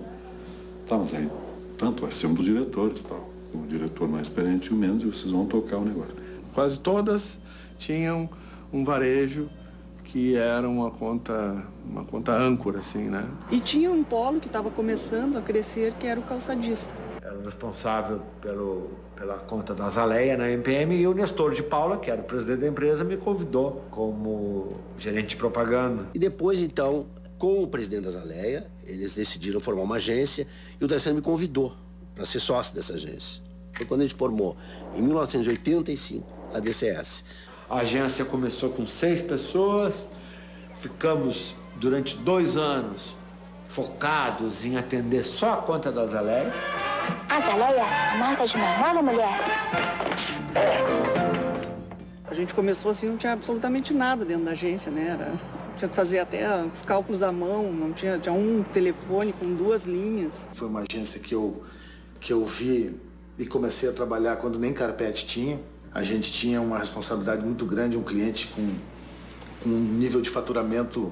Tá, mas aí, tanto vai ser um dos diretores, tal. O diretor mais experiente e o menos, e vocês vão tocar o negócio. Quase todas tinham um varejo que era uma conta âncora, assim, né? E tinha um polo que estava começando a crescer, que era o calçadista. Era o responsável pela conta da Azaleia na MPM, e o Nestor de Paula, que era o presidente da empresa, me convidou como gerente de propaganda. E depois, então, com o presidente da Azaleia, eles decidiram formar uma agência e o D'Arcélio me convidou para ser sócio dessa agência. Foi quando a gente formou, em 1985, a DCS. A agência começou com 6 pessoas, ficamos durante 2 anos focados em atender só a conta da Azaleia. Azaleia, a marca de menor mulher. A gente começou assim, não tinha absolutamente nada dentro da agência, né? Tinha que fazer até os cálculos à mão, não tinha um telefone com 2 linhas. Foi uma agência que eu vi e comecei a trabalhar quando nem carpete tinha. A gente tinha uma responsabilidade muito grande, um cliente com um nível de faturamento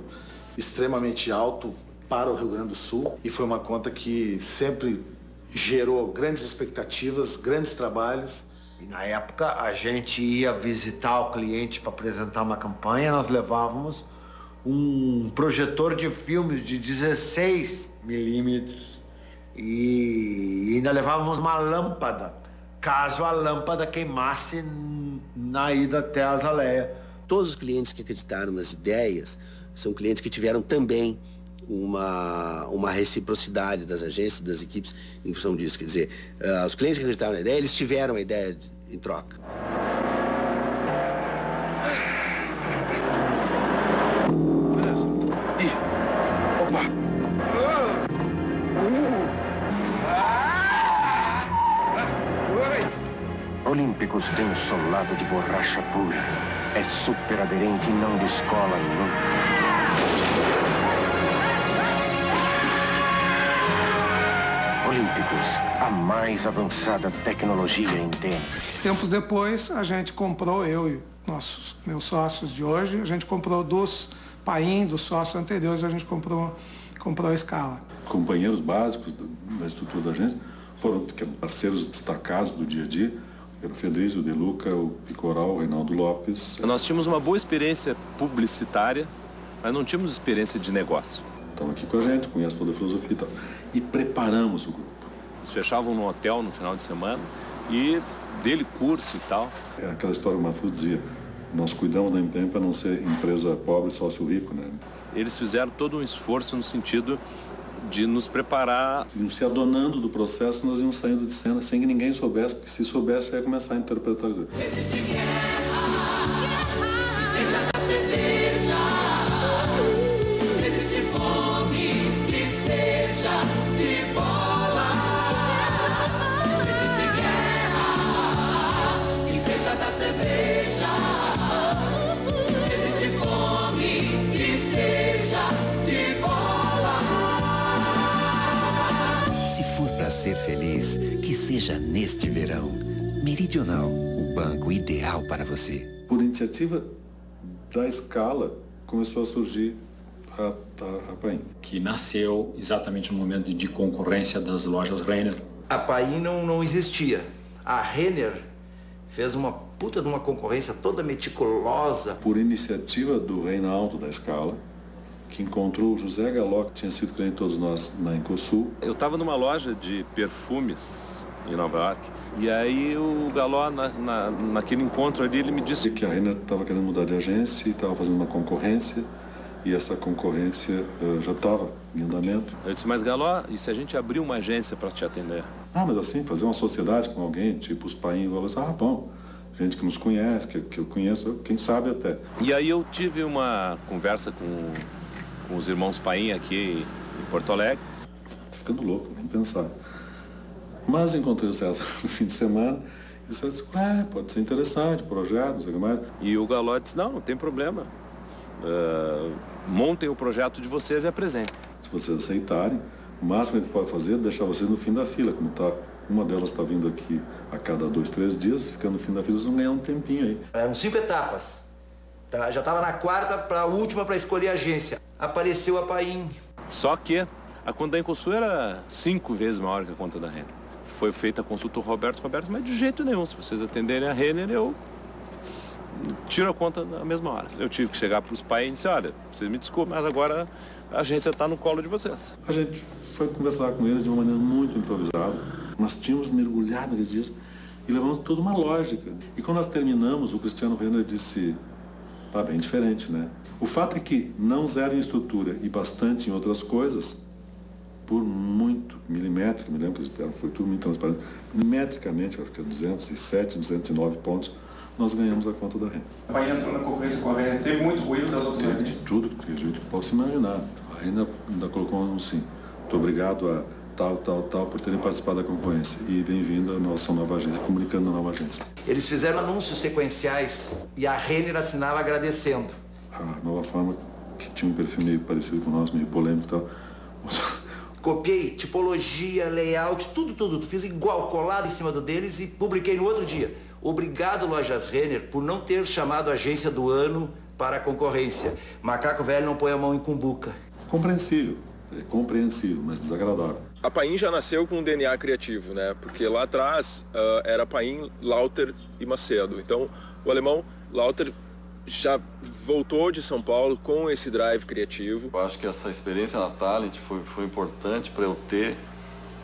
extremamente alto para o Rio Grande do Sul. E foi uma conta que sempre gerou grandes expectativas, grandes trabalhos. E na época a gente ia visitar o cliente para apresentar uma campanha, nós levávamos um projetor de filmes de 16 milímetros e ainda levávamos uma lâmpada, caso a lâmpada queimasse na ida até a Azaleia. Todos os clientes que acreditaram nas ideias são clientes que tiveram também uma reciprocidade das agências, das equipes, em função disso. Quer dizer, os clientes que acreditaram na ideia, eles tiveram a ideia em troca. Olímpicos tem um solado de borracha pura. É super aderente e não descola nunca. Olímpicos, a mais avançada tecnologia em tênis. Tempos depois, a gente comprou, eu e meus sócios de hoje, a gente comprou dos Paim, dos sócios anteriores, a gente comprou a Scala. Companheiros básicos da estrutura da agência foram parceiros destacados do dia a dia. Era o Fedrício, o De Luca, o Picoral, o Reinaldo Lopes. Nós tínhamos uma boa experiência publicitária, mas não tínhamos experiência de negócio. estão aqui com a gente, conhecem toda a filosofia e tal. E preparamos o grupo. Eles fechavam no hotel no final de semana e dele curso e tal. É aquela história que o Mafuz dizia, nós cuidamos da MPM para não ser empresa pobre, sócio rico, né? Eles fizeram todo um esforço no sentido de nos preparar. Íamos se adonando do processo, nós íamos saindo de cena sem que ninguém soubesse, porque se soubesse, ia começar a interpretar. Se existe guerra, que seja da cerveja. Se existe fome, que seja de bola. Se existe guerra, que seja da cerveja. Se existe fome, que seja de bola. Se for para ser feliz, que seja neste verão. Meridional, o banco ideal para você. Por iniciativa da Scala, começou a surgir a Paim. Que nasceu exatamente no momento de concorrência das lojas Renner. A Paim não existia. A Renner fez uma puta de uma concorrência toda meticulosa. Por iniciativa do Reinaldo da Scala, que encontrou o José Galó, que tinha sido cliente de todos nós na Incosul. Eu estava numa loja de perfumes em Nova York, e aí o Galó, naquele encontro ali, ele me disse que a Renner estava querendo mudar de agência e estava fazendo uma concorrência, e essa concorrência já estava em andamento. Eu disse, mas Galó, e se a gente abrir uma agência para te atender? Ah, mas assim, fazer uma sociedade com alguém, tipo os Paim, bom, gente que nos conhece, que eu conheço, quem sabe até. E aí eu tive uma conversa com os irmãos Paim aqui em Porto Alegre. Tá ficando louco, nem pensar. Mas encontrei o César no fim de semana e o César disse, pode ser interessante, projeto, não sei o que mais. E o Galó disse, não tem problema. Montem o projeto de vocês e apresentem. Se vocês aceitarem, o máximo que a gente pode fazer é deixar vocês no fim da fila, como tá, uma delas está vindo aqui a cada 2, 3 dias, ficando no fim da fila, vocês vão ganhar um tempinho aí. Eram 5 etapas. Tá? Já estava na quarta para a última para escolher a agência. Apareceu a Paim. Só que a conta da Incosul era 5 vezes maior que a conta da Renner. Foi feita a consulta do Roberto, mas de jeito nenhum. Se vocês atenderem a Renner, eu tiro a conta na mesma hora. Eu tive que chegar para os Paim e disse, olha, vocês me desculpem, mas agora a agência está no colo de vocês. A gente foi conversar com eles de uma maneira muito improvisada. Nós tínhamos mergulhado naqueles dias e levamos toda uma lógica. E quando nós terminamos, o Cristiano Renner disse, tá bem diferente, né? O fato é que não zero em estrutura e bastante em outras coisas, por muito milimétrico, me lembro que foi tudo muito transparente, milimetricamente, acho que 207, 209 pontos, nós ganhamos a conta da Renner. A Paim entrou na concorrência com a Renner, teve muito ruído das outras Teve de tudo que a gente pode se imaginar. A Renner ainda colocou um assim, muito obrigado a tal, por terem participado da concorrência e bem-vindo à nossa nova agência, comunicando a nova agência. Eles fizeram anúncios sequenciais e a Renner assinava agradecendo. A nova forma, que tinha um perfil meio parecido com o nosso, meio polêmico e tal. Copiei tipologia, layout, tudo. Fiz igual, colado em cima do deles e publiquei no outro dia. Obrigado, Lojas Renner, por não ter chamado a agência do ano para a concorrência. Macaco velho não põe a mão em cumbuca. Compreensível, mas desagradável. A Paim já nasceu com um DNA criativo, né? Porque lá atrás era Paim, Lauter e Macedo. Então, o alemão Lauter já voltou de São Paulo com esse drive criativo. Eu acho que essa experiência na Talent foi importante para eu ter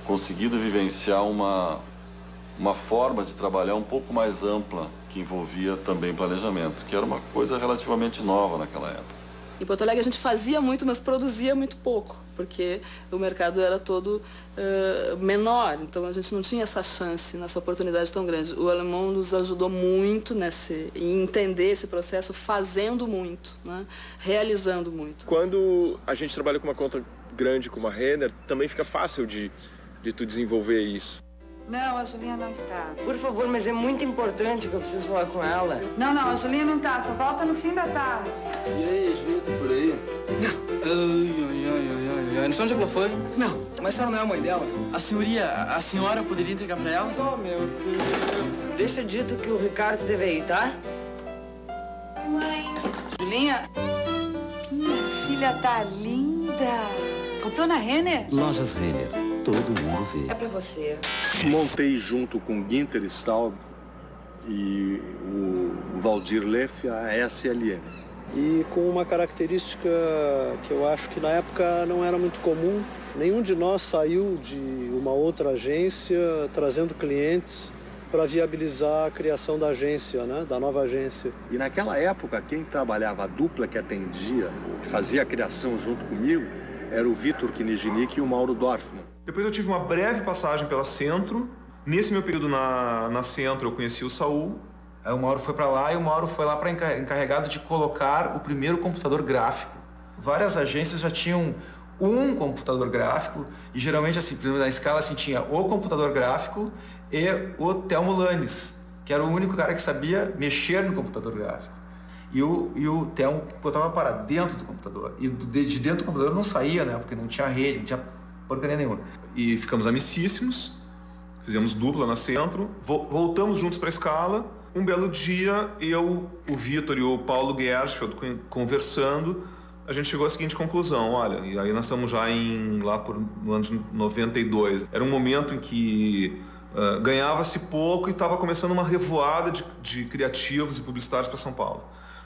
conseguido vivenciar uma forma de trabalhar um pouco mais ampla, que envolvia também planejamento, que era uma coisa relativamente nova naquela época. Em Porto Alegre a gente fazia muito, mas produzia muito pouco, porque o mercado era todo menor, então a gente não tinha essa chance, essa oportunidade tão grande. O alemão nos ajudou muito em entender esse processo, fazendo muito, né? Realizando muito. Quando a gente trabalha com uma conta grande como a Renner, também fica fácil de tu desenvolver isso. Não, a Julinha não está. Por favor, mas é muito importante que eu preciso falar com ela. Não, a Julinha não está, só volta no fim da tarde. E aí, a Julinha tá por aí? Ai, não sei onde é que ela foi? Não, mas a senhora não é a mãe dela? A senhora poderia entregar pra ela? Oh, meu Deus. Deixa dito que o Ricardo deve ir, tá? Mãe. Julinha? Minha filha tá linda. Comprou na Renner? Lojas Renner. Todo mundo vê. É pra você. Montei junto com Ginter Staub e o Valdir Leff a SLM. e com uma característica que eu acho que na época não era muito comum. Nenhum de nós saiu de uma outra agência trazendo clientes para viabilizar a criação da agência, né? Da nova agência. E naquela época, quem trabalhava a dupla que atendia, que fazia a criação junto comigo, era o Vitor Kniznik e o Mauro Dorfman. Depois eu tive uma breve passagem pela Centro. Nesse meu período na Centro, eu conheci o Saul. Aí o Mauro foi para lá e o Mauro foi lá para encarregado de colocar o primeiro computador gráfico. Várias agências já tinham um computador gráfico e geralmente, assim, na escala, assim, tinha o computador gráfico e o Telmo Landes, que era o único cara que sabia mexer no computador gráfico. E o Telmo botava para dentro do computador. E de dentro do computador não saía, né? Porque não tinha rede, não tinha porcaria nenhuma. E ficamos amicíssimos, fizemos dupla na Centro, voltamos juntos para a escala. Um belo dia, eu, o Vitor e o Paulo Gersfeld conversando, a gente chegou à seguinte conclusão: olha, e aí nós estamos já no ano de 92. Era um momento em que ganhava-se pouco e estava começando uma revoada de criativos e publicitários para São Paulo.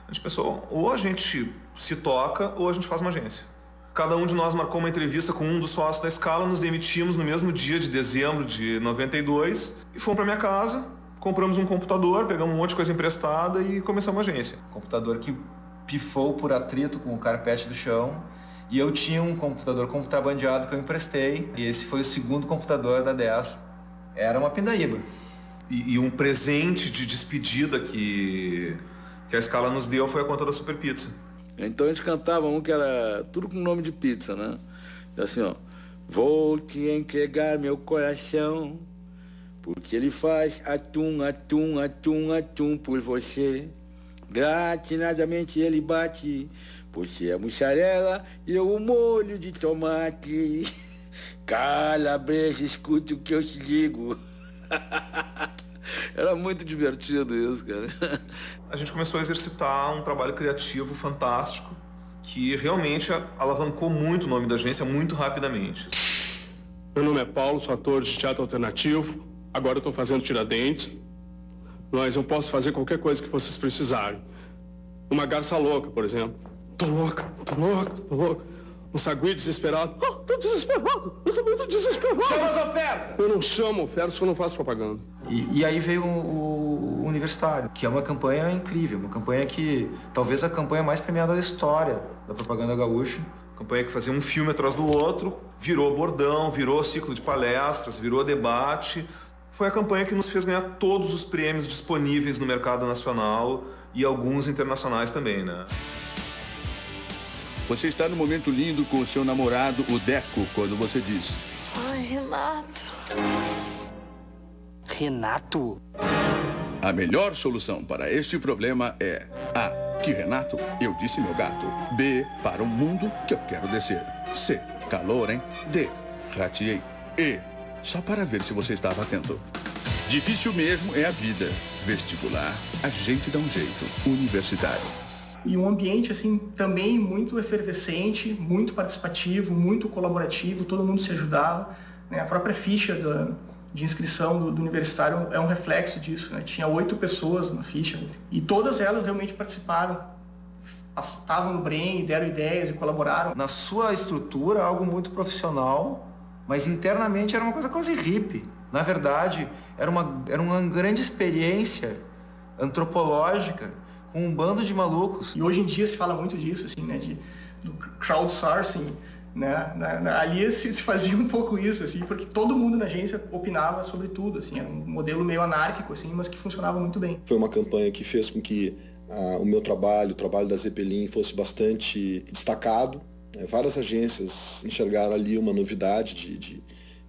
A gente pensou, ou a gente se toca ou a gente faz uma agência. Cada um de nós marcou uma entrevista com um dos sócios da escala, nos demitimos no mesmo dia de dezembro de 92 e fomos para minha casa, compramos um computador, pegamos um monte de coisa emprestada e começamos a agência. Computador que pifou por atrito com o carpete do chão, e eu tinha um computador contrabandeado que eu emprestei, e esse foi o segundo computador da 10. Era uma pindaíba. E um presente de despedida que a escala nos deu foi a conta da Super Pizza. Então a gente cantava um que era tudo com nome de pizza, né? Assim, ó: vou te entregar meu coração, porque ele faz atum, atum, atum, atum por você. Gratinadamente ele bate, você é mussarela e eu o molho de tomate. Calabresa, escute o que eu te digo. Era muito divertido isso, cara. A gente começou a exercitar um trabalho criativo fantástico que realmente alavancou muito o nome da agência muito rapidamente. Meu nome é Paulo, sou ator de teatro alternativo. Agora eu estou fazendo Tiradentes. Mas eu posso fazer qualquer coisa que vocês precisarem. Uma garça louca, por exemplo. Tô louca, tô louca, tô louca. Um sagui desesperado. Oh, tô desesperado, eu tô muito desesperado. Chama as ofertas! Eu não chamo ofertas, eu não faço propaganda. E aí veio o Universitário, que é uma campanha incrível, uma campanha que talvez a campanha mais premiada da história da propaganda gaúcha. Campanha que fazia um filme atrás do outro, virou bordão, virou ciclo de palestras, virou debate. Foi a campanha que nos fez ganhar todos os prêmios disponíveis no mercado nacional e alguns internacionais também, né? Você está num momento lindo com o seu namorado, o Deco, quando você diz: ai, Renato. Renato? A melhor solução para este problema é: A, que Renato, eu disse meu gato. B, para um mundo que eu quero descer. C, calor, hein? D, rateei. E, só para ver se você estava atento. Difícil mesmo é a vida. Vestibular, a gente dá um jeito. Universitário. E um ambiente, assim, também muito efervescente, muito participativo, muito colaborativo, todo mundo se ajudava, né? A própria ficha de inscrição do universitário é um reflexo disso, né? Tinha 8 pessoas na ficha e todas elas realmente participaram, estavam no Brem, deram ideias e colaboraram. Na sua estrutura, algo muito profissional, mas internamente era uma coisa quase hippie. Na verdade, era uma grande experiência antropológica, com um bando de malucos. E hoje em dia se fala muito disso, assim, né, do crowdsourcing, né, ali se fazia um pouco isso, assim, porque todo mundo na agência opinava sobre tudo, assim, era um modelo meio anárquico, assim, mas que funcionava muito bem. Foi uma campanha que fez com que o meu trabalho, o trabalho da Zeppelin fosse bastante destacado. Várias agências enxergaram ali uma novidade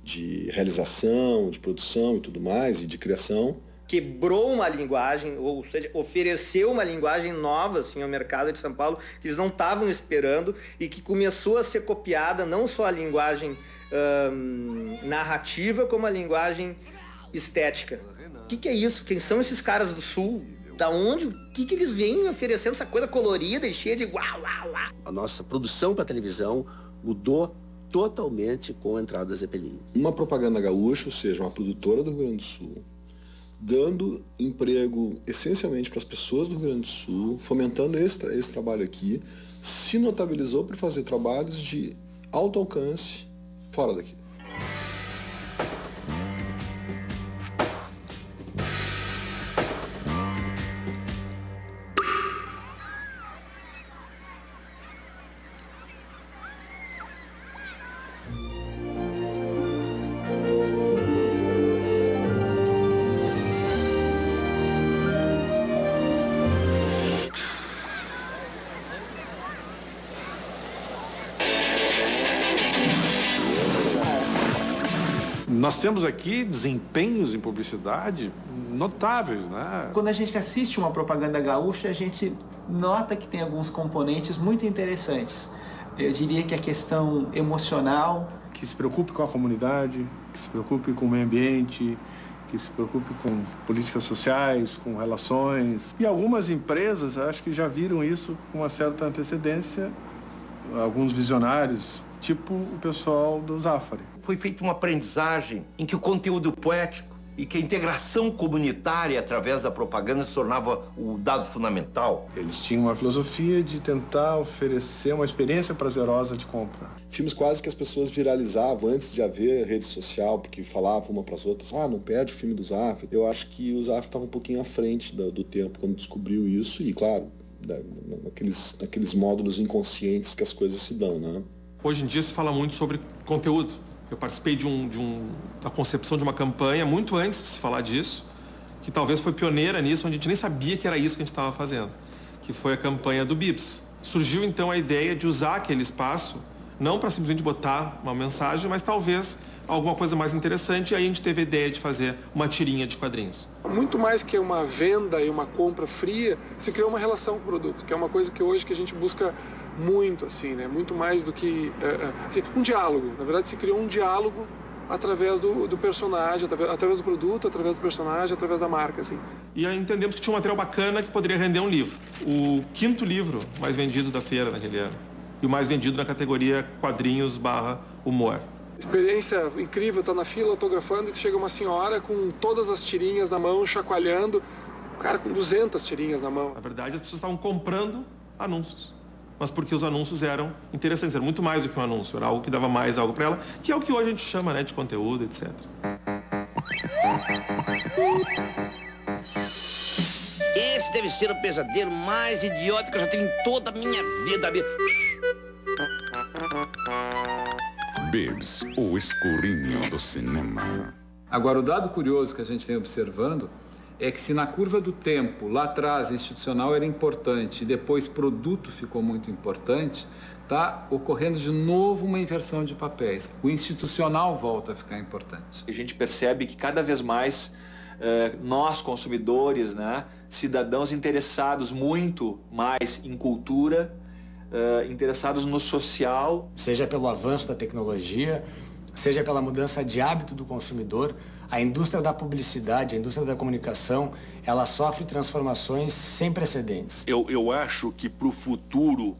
de realização, de produção e tudo mais, e de criação. Quebrou uma linguagem, ou seja, ofereceu uma linguagem nova assim, ao mercado de São Paulo, que eles não estavam esperando e que começou a ser copiada não só a linguagem narrativa, como a linguagem estética. O que é isso? Quem são esses caras do Sul? Da onde? O que eles vêm oferecendo essa coisa colorida e cheia de uau, uau, uau? A nossa produção para televisão mudou totalmente com a entrada da Zeppelin. Uma propaganda gaúcha, ou seja, uma produtora do Rio Grande do Sul, dando emprego essencialmente para as pessoas do Rio Grande do Sul, fomentando esse trabalho aqui, se notabilizou por fazer trabalhos de alto alcance fora daqui. Nós temos aqui desempenhos em publicidade notáveis, né? Quando a gente assiste uma propaganda gaúcha, a gente nota que tem alguns componentes muito interessantes. Eu diria que a questão emocional... Que se preocupe com a comunidade, que se preocupe com o meio ambiente, que se preocupe com políticas sociais, com relações. E algumas empresas, acho que já viram isso com uma certa antecedência, alguns visionários, tipo o pessoal do Zafari. Foi feita uma aprendizagem em que o conteúdo poético e que a integração comunitária através da propaganda se tornava o dado fundamental. Eles tinham uma filosofia de tentar oferecer uma experiência prazerosa de compra. Filmes quase que as pessoas viralizavam antes de haver rede social, porque falavam uma para as outras, não perde o filme do Zafari. Eu acho que o Zafari estava um pouquinho à frente do tempo quando descobriu isso e, claro, naqueles módulos inconscientes que as coisas se dão, né? Hoje em dia se fala muito sobre conteúdo. Eu participei da concepção de uma campanha muito antes de se falar disso, que talvez foi pioneira nisso, onde a gente nem sabia que era isso que a gente estava fazendo, que foi a campanha do BIPS. Surgiu então a ideia de usar aquele espaço, não para simplesmente botar uma mensagem, mas talvez alguma coisa mais interessante, e aí a gente teve a ideia de fazer uma tirinha de quadrinhos. Muito mais que uma venda e uma compra fria, se criou uma relação com o produto, que é uma coisa que hoje que a gente busca muito, assim, né? Muito mais do que assim, um diálogo. Na verdade, se criou um diálogo através do personagem, através do produto, através do personagem, através da marca, assim. E aí entendemos que tinha um material bacana que poderia render um livro. O 5º livro mais vendido da feira naquele ano. E o mais vendido na categoria quadrinhos/humor. Experiência incrível, tá na fila autografando e chega uma senhora com todas as tirinhas na mão, chacoalhando, o cara com 200 tirinhas na mão. Na verdade, as pessoas estavam comprando anúncios, mas porque os anúncios eram interessantes, era muito mais do que um anúncio, era algo que dava mais algo para ela, que é o que hoje a gente chama, né, de conteúdo, etc. Esse deve ser o pesadelo mais idiota que eu já tive em toda a minha vida. Bibs, o escurinho do cinema. Agora, o dado curioso que a gente vem observando é que se na curva do tempo, lá atrás, institucional era importante e depois produto ficou muito importante, está ocorrendo de novo uma inversão de papéis. O institucional volta a ficar importante. A gente percebe que cada vez mais nós, consumidores, né, cidadãos interessados muito mais em cultura, interessados no social. Seja pelo avanço da tecnologia, seja pela mudança de hábito do consumidor, a indústria da publicidade, a indústria da comunicação, ela sofre transformações sem precedentes. Eu acho que para o futuro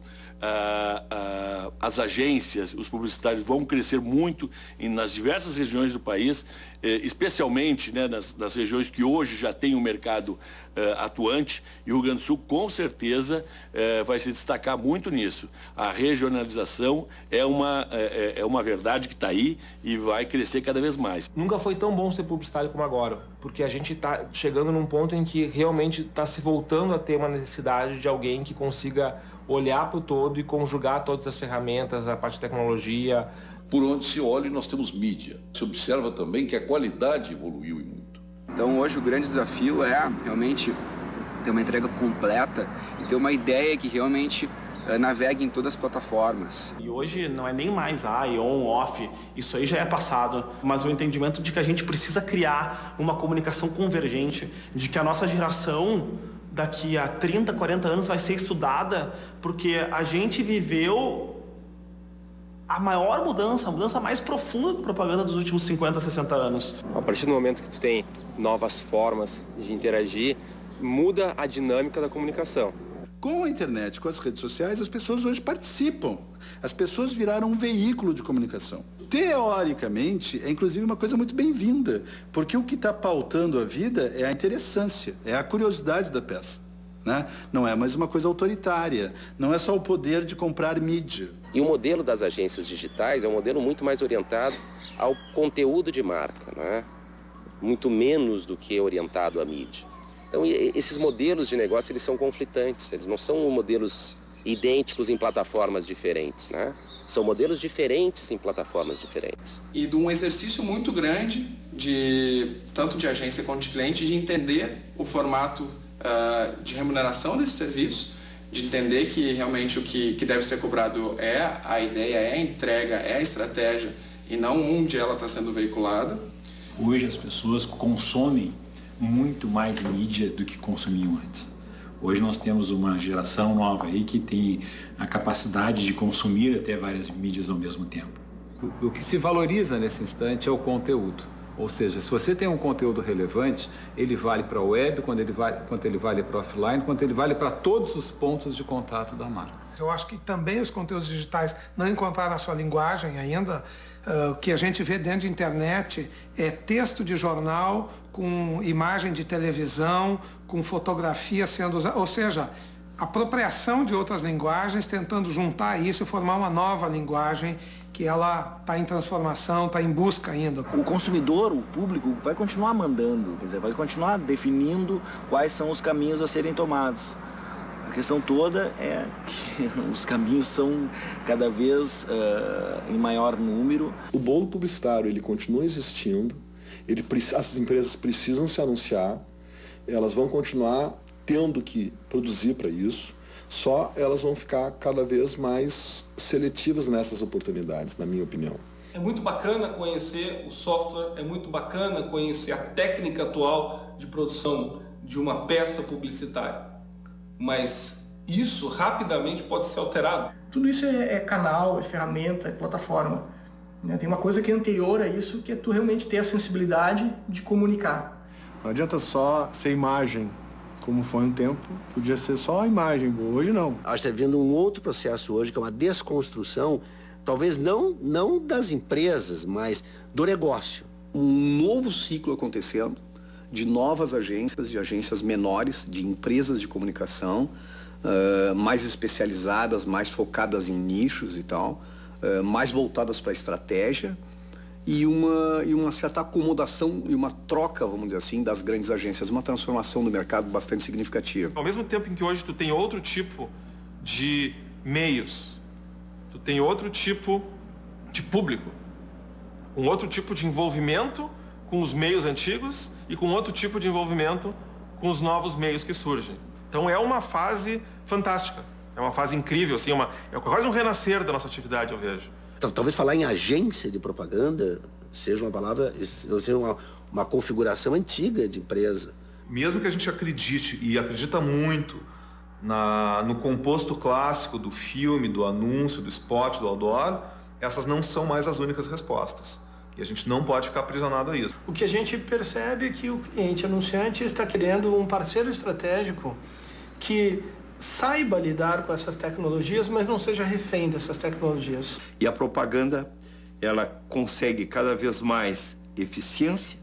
as agências, os publicitários vão crescer muito nas diversas regiões do país, especialmente, né, nas regiões que hoje já tem um mercado atuante, e o Rio Grande do Sul com certeza vai se destacar muito nisso. A regionalização é uma verdade que está aí e vai crescer cada vez mais. Nunca foi tão bom ser publicitário como agora, porque a gente está chegando num ponto em que realmente está se voltando a ter uma necessidade de alguém que consiga olhar para o todo e conjugar todas as ferramentas, a parte de tecnologia. Por onde se olha, nós temos mídia. Se observa também que a qualidade evoluiu e muito. Então hoje o grande desafio é realmente ter uma entrega completa e ter uma ideia que realmente navegue em todas as plataformas. E hoje não é nem mais on, off, isso aí já é passado, mas o entendimento de que a gente precisa criar uma comunicação convergente, de que a nossa geração daqui a 30, 40 anos vai ser estudada, porque a gente viveu a maior mudança, a mudança mais profunda da propaganda dos últimos 50, 60 anos. A partir do momento que tu tem novas formas de interagir, muda a dinâmica da comunicação. Com a internet, com as redes sociais, as pessoas hoje participam. As pessoas viraram um veículo de comunicação. teoricamente, é inclusive uma coisa muito bem-vinda, porque o que está pautando a vida é a interessância, é a curiosidade da peça, né? Não é mais uma coisa autoritária, não é só o poder de comprar mídia. E o modelo das agências digitais é um modelo muito mais orientado ao conteúdo de marca, né? Muito menos do que orientado à mídia. Então, esses modelos de negócio, eles são conflitantes, eles não são modelos idênticos em plataformas diferentes, né? São modelos diferentes em plataformas diferentes. E de um exercício muito grande, tanto de agência quanto de cliente, de entender o formato de remuneração desse serviço, de entender que realmente o que deve ser cobrado é a ideia, é a entrega, é a estratégia, e não onde ela está sendo veiculada. Hoje as pessoas consomem muito mais mídia do que consumiam antes. Hoje nós temos uma geração nova aí que tem a capacidade de consumir até várias mídias ao mesmo tempo. O que se valoriza nesse instante é o conteúdo. Ou seja, se você tem um conteúdo relevante, ele vale para a web, quanto ele vale para offline, quanto ele vale para todos os pontos de contato da marca. Eu acho que também os conteúdos digitais não encontraram a sua linguagem ainda. O que a gente vê dentro de internet é texto de jornal com imagem de televisão, com fotografia sendo usada, ou seja, apropriação de outras linguagens, tentando juntar isso e formar uma nova linguagem que ela está em transformação, está em busca ainda. O consumidor, o público, vai continuar mandando, quer dizer, vai continuar definindo quais são os caminhos a serem tomados. A questão toda é que os caminhos são cada vez em maior número. O bolo publicitário, ele continua existindo, as empresas precisam se anunciar, elas vão continuar tendo que produzir para isso, só elas vão ficar cada vez mais seletivas nessas oportunidades, na minha opinião. É muito bacana conhecer o software, é muito bacana conhecer a técnica atual de produção de uma peça publicitária, mas isso rapidamente pode ser alterado. Tudo isso é canal, é ferramenta, é plataforma. Tem uma coisa que é anterior a isso, que é tu realmente ter a sensibilidade de comunicar. Não adianta só ser imagem. Como foi um tempo, podia ser só a imagem, hoje não. Acho que está vendo um outro processo hoje, que é uma desconstrução, talvez não das empresas, mas do negócio. Um novo ciclo acontecendo, de novas agências, de agências menores, de empresas de comunicação, mais especializadas, mais focadas em nichos e tal, mais voltadas para a estratégia, e uma certa acomodação e uma troca, vamos dizer assim, das grandes agências, uma transformação no mercado bastante significativa. Ao mesmo tempo em que hoje tu tem outro tipo de meios, tu tem outro tipo de público, um outro tipo de envolvimento com os meios antigos e com outro tipo de envolvimento com os novos meios que surgem. Então é uma fase fantástica, é uma fase incrível, assim, é quase um renascer da nossa atividade, eu vejo. Talvez falar em agência de propaganda seja uma palavra, seja uma configuração antiga de empresa. Mesmo que a gente acredite, e acredita muito, no composto clássico do filme, do anúncio, do spot, do outdoor, essas não são mais as únicas respostas. E a gente não pode ficar aprisionado a isso. O que a gente percebe é que o cliente anunciante está querendo um parceiro estratégico que saiba lidar com essas tecnologias, mas não seja refém dessas tecnologias. E a propaganda, ela consegue cada vez mais eficiência,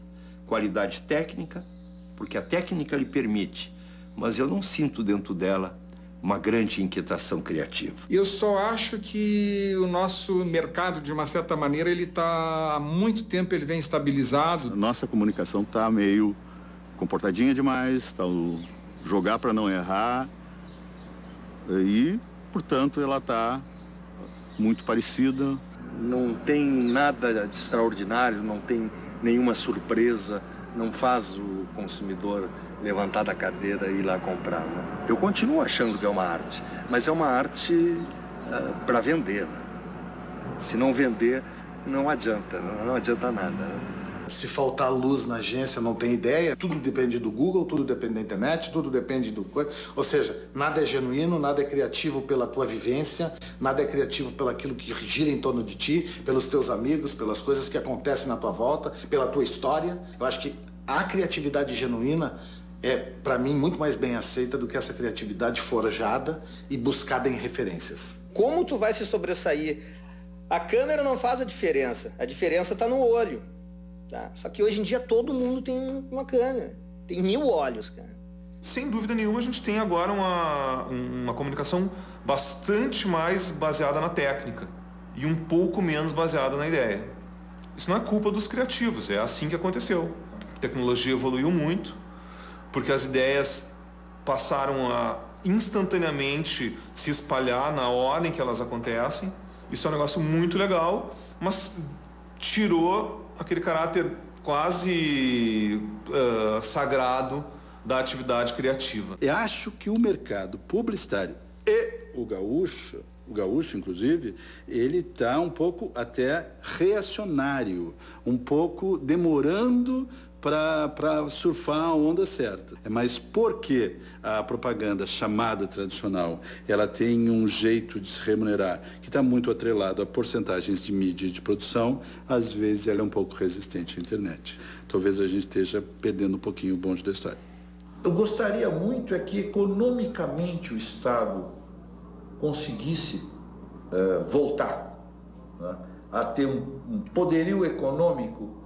qualidade técnica, porque a técnica lhe permite, mas eu não sinto dentro dela uma grande inquietação criativa. Eu só acho que o nosso mercado, de uma certa maneira, ele está há muito tempo, ele vem estabilizado. Nossa comunicação está meio comportadinha demais, tá jogar para não errar. E, portanto, ela está muito parecida. Não tem nada de extraordinário, não tem nenhuma surpresa, não faz o consumidor levantar da cadeira e ir lá comprar. Né? Eu continuo achando que é uma arte, mas é uma arte para vender. Né? Se não vender, não adianta nada. Né? Se faltar luz na agência, não tem ideia. Tudo depende do Google, tudo depende da internet, tudo depende do... Ou seja, nada é genuíno, nada é criativo pela tua vivência, nada é criativo pelaquilo que gira em torno de ti, pelos teus amigos, pelas coisas que acontecem na tua volta, pela tua história. Eu acho que a criatividade genuína é, para mim, muito mais bem aceita do que essa criatividade forjada e buscada em referências. Como tu vai se sobressair A câmera não faz a diferença está no olho. Tá? Só que hoje em dia todo mundo tem uma câmera, tem 1000 olhos, cara. Sem dúvida nenhuma, a gente tem agora uma comunicação bastante mais baseada na técnica e um pouco menos baseada na ideia. Isso não é culpa dos criativos, é assim que aconteceu. A tecnologia evoluiu muito, porque as ideias passaram a instantaneamente se espalhar na hora em que elas acontecem. Isso é um negócio muito legal, mas tirou aquele caráter quase sagrado da atividade criativa. Eu acho que o mercado publicitário e o gaúcho inclusive, ele está um pouco até reacionário, um pouco demorando para surfar a onda certa. Mas porque a propaganda chamada tradicional, ela tem um jeito de se remunerar que está muito atrelado a porcentagens de mídia e de produção, às vezes ela é um pouco resistente à internet. Talvez a gente esteja perdendo um pouquinho o bonde da história. Eu gostaria muito que economicamente o Estado conseguisse voltar, né, a ter um poderio econômico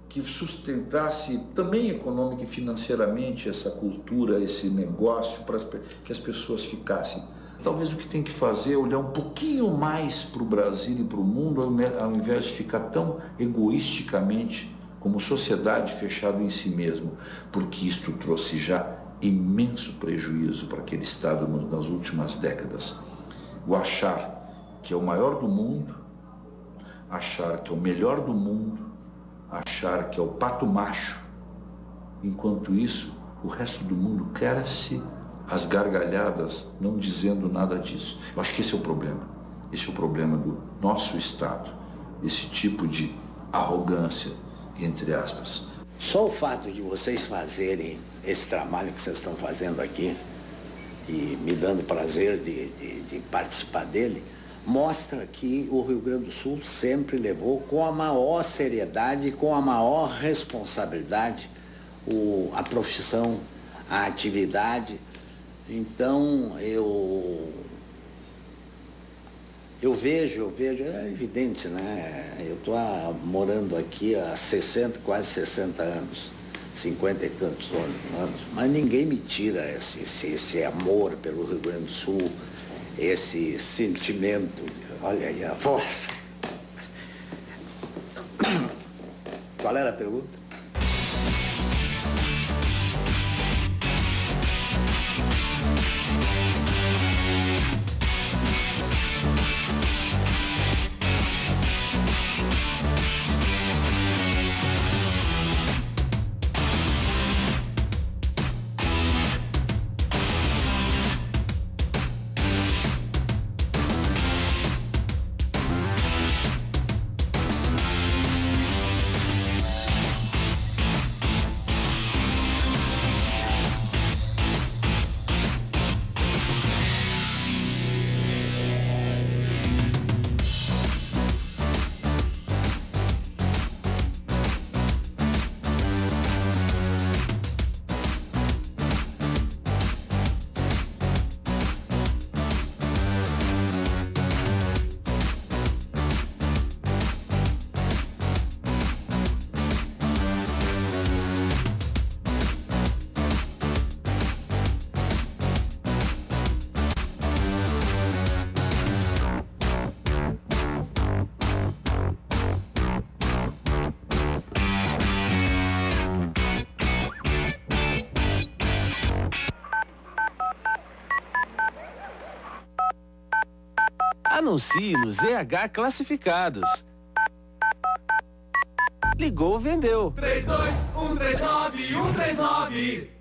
que sustentasse também econômica e financeiramente essa cultura, esse negócio, para que as pessoas ficassem. Talvez o que tem que fazer é olhar um pouquinho mais para o Brasil e para o mundo, ao invés de ficar tão egoisticamente como sociedade fechado em si mesmo, porque isto trouxe já imenso prejuízo para aquele Estado nas últimas décadas. O achar que é o maior do mundo, achar que é o melhor do mundo, achar que é o pato macho, enquanto isso, o resto do mundo cresce às gargalhadas, não dizendo nada disso. Eu acho que esse é o problema. Esse é o problema do nosso Estado, esse tipo de arrogância, entre aspas. Só o fato de vocês fazerem esse trabalho que vocês estão fazendo aqui e me dando prazer de participar dele, mostra que o Rio Grande do Sul sempre levou com a maior seriedade, com a maior responsabilidade a profissão, a atividade. Então eu vejo, é evidente, né? Eu estou morando aqui há quase 60 anos, 50 e tantos anos, mas ninguém me tira esse amor pelo Rio Grande do Sul, esse sentimento. Olha aí a voz. Qual era a pergunta? Anuncie nos ZH Classificados. Ligou, vendeu. 32 139 139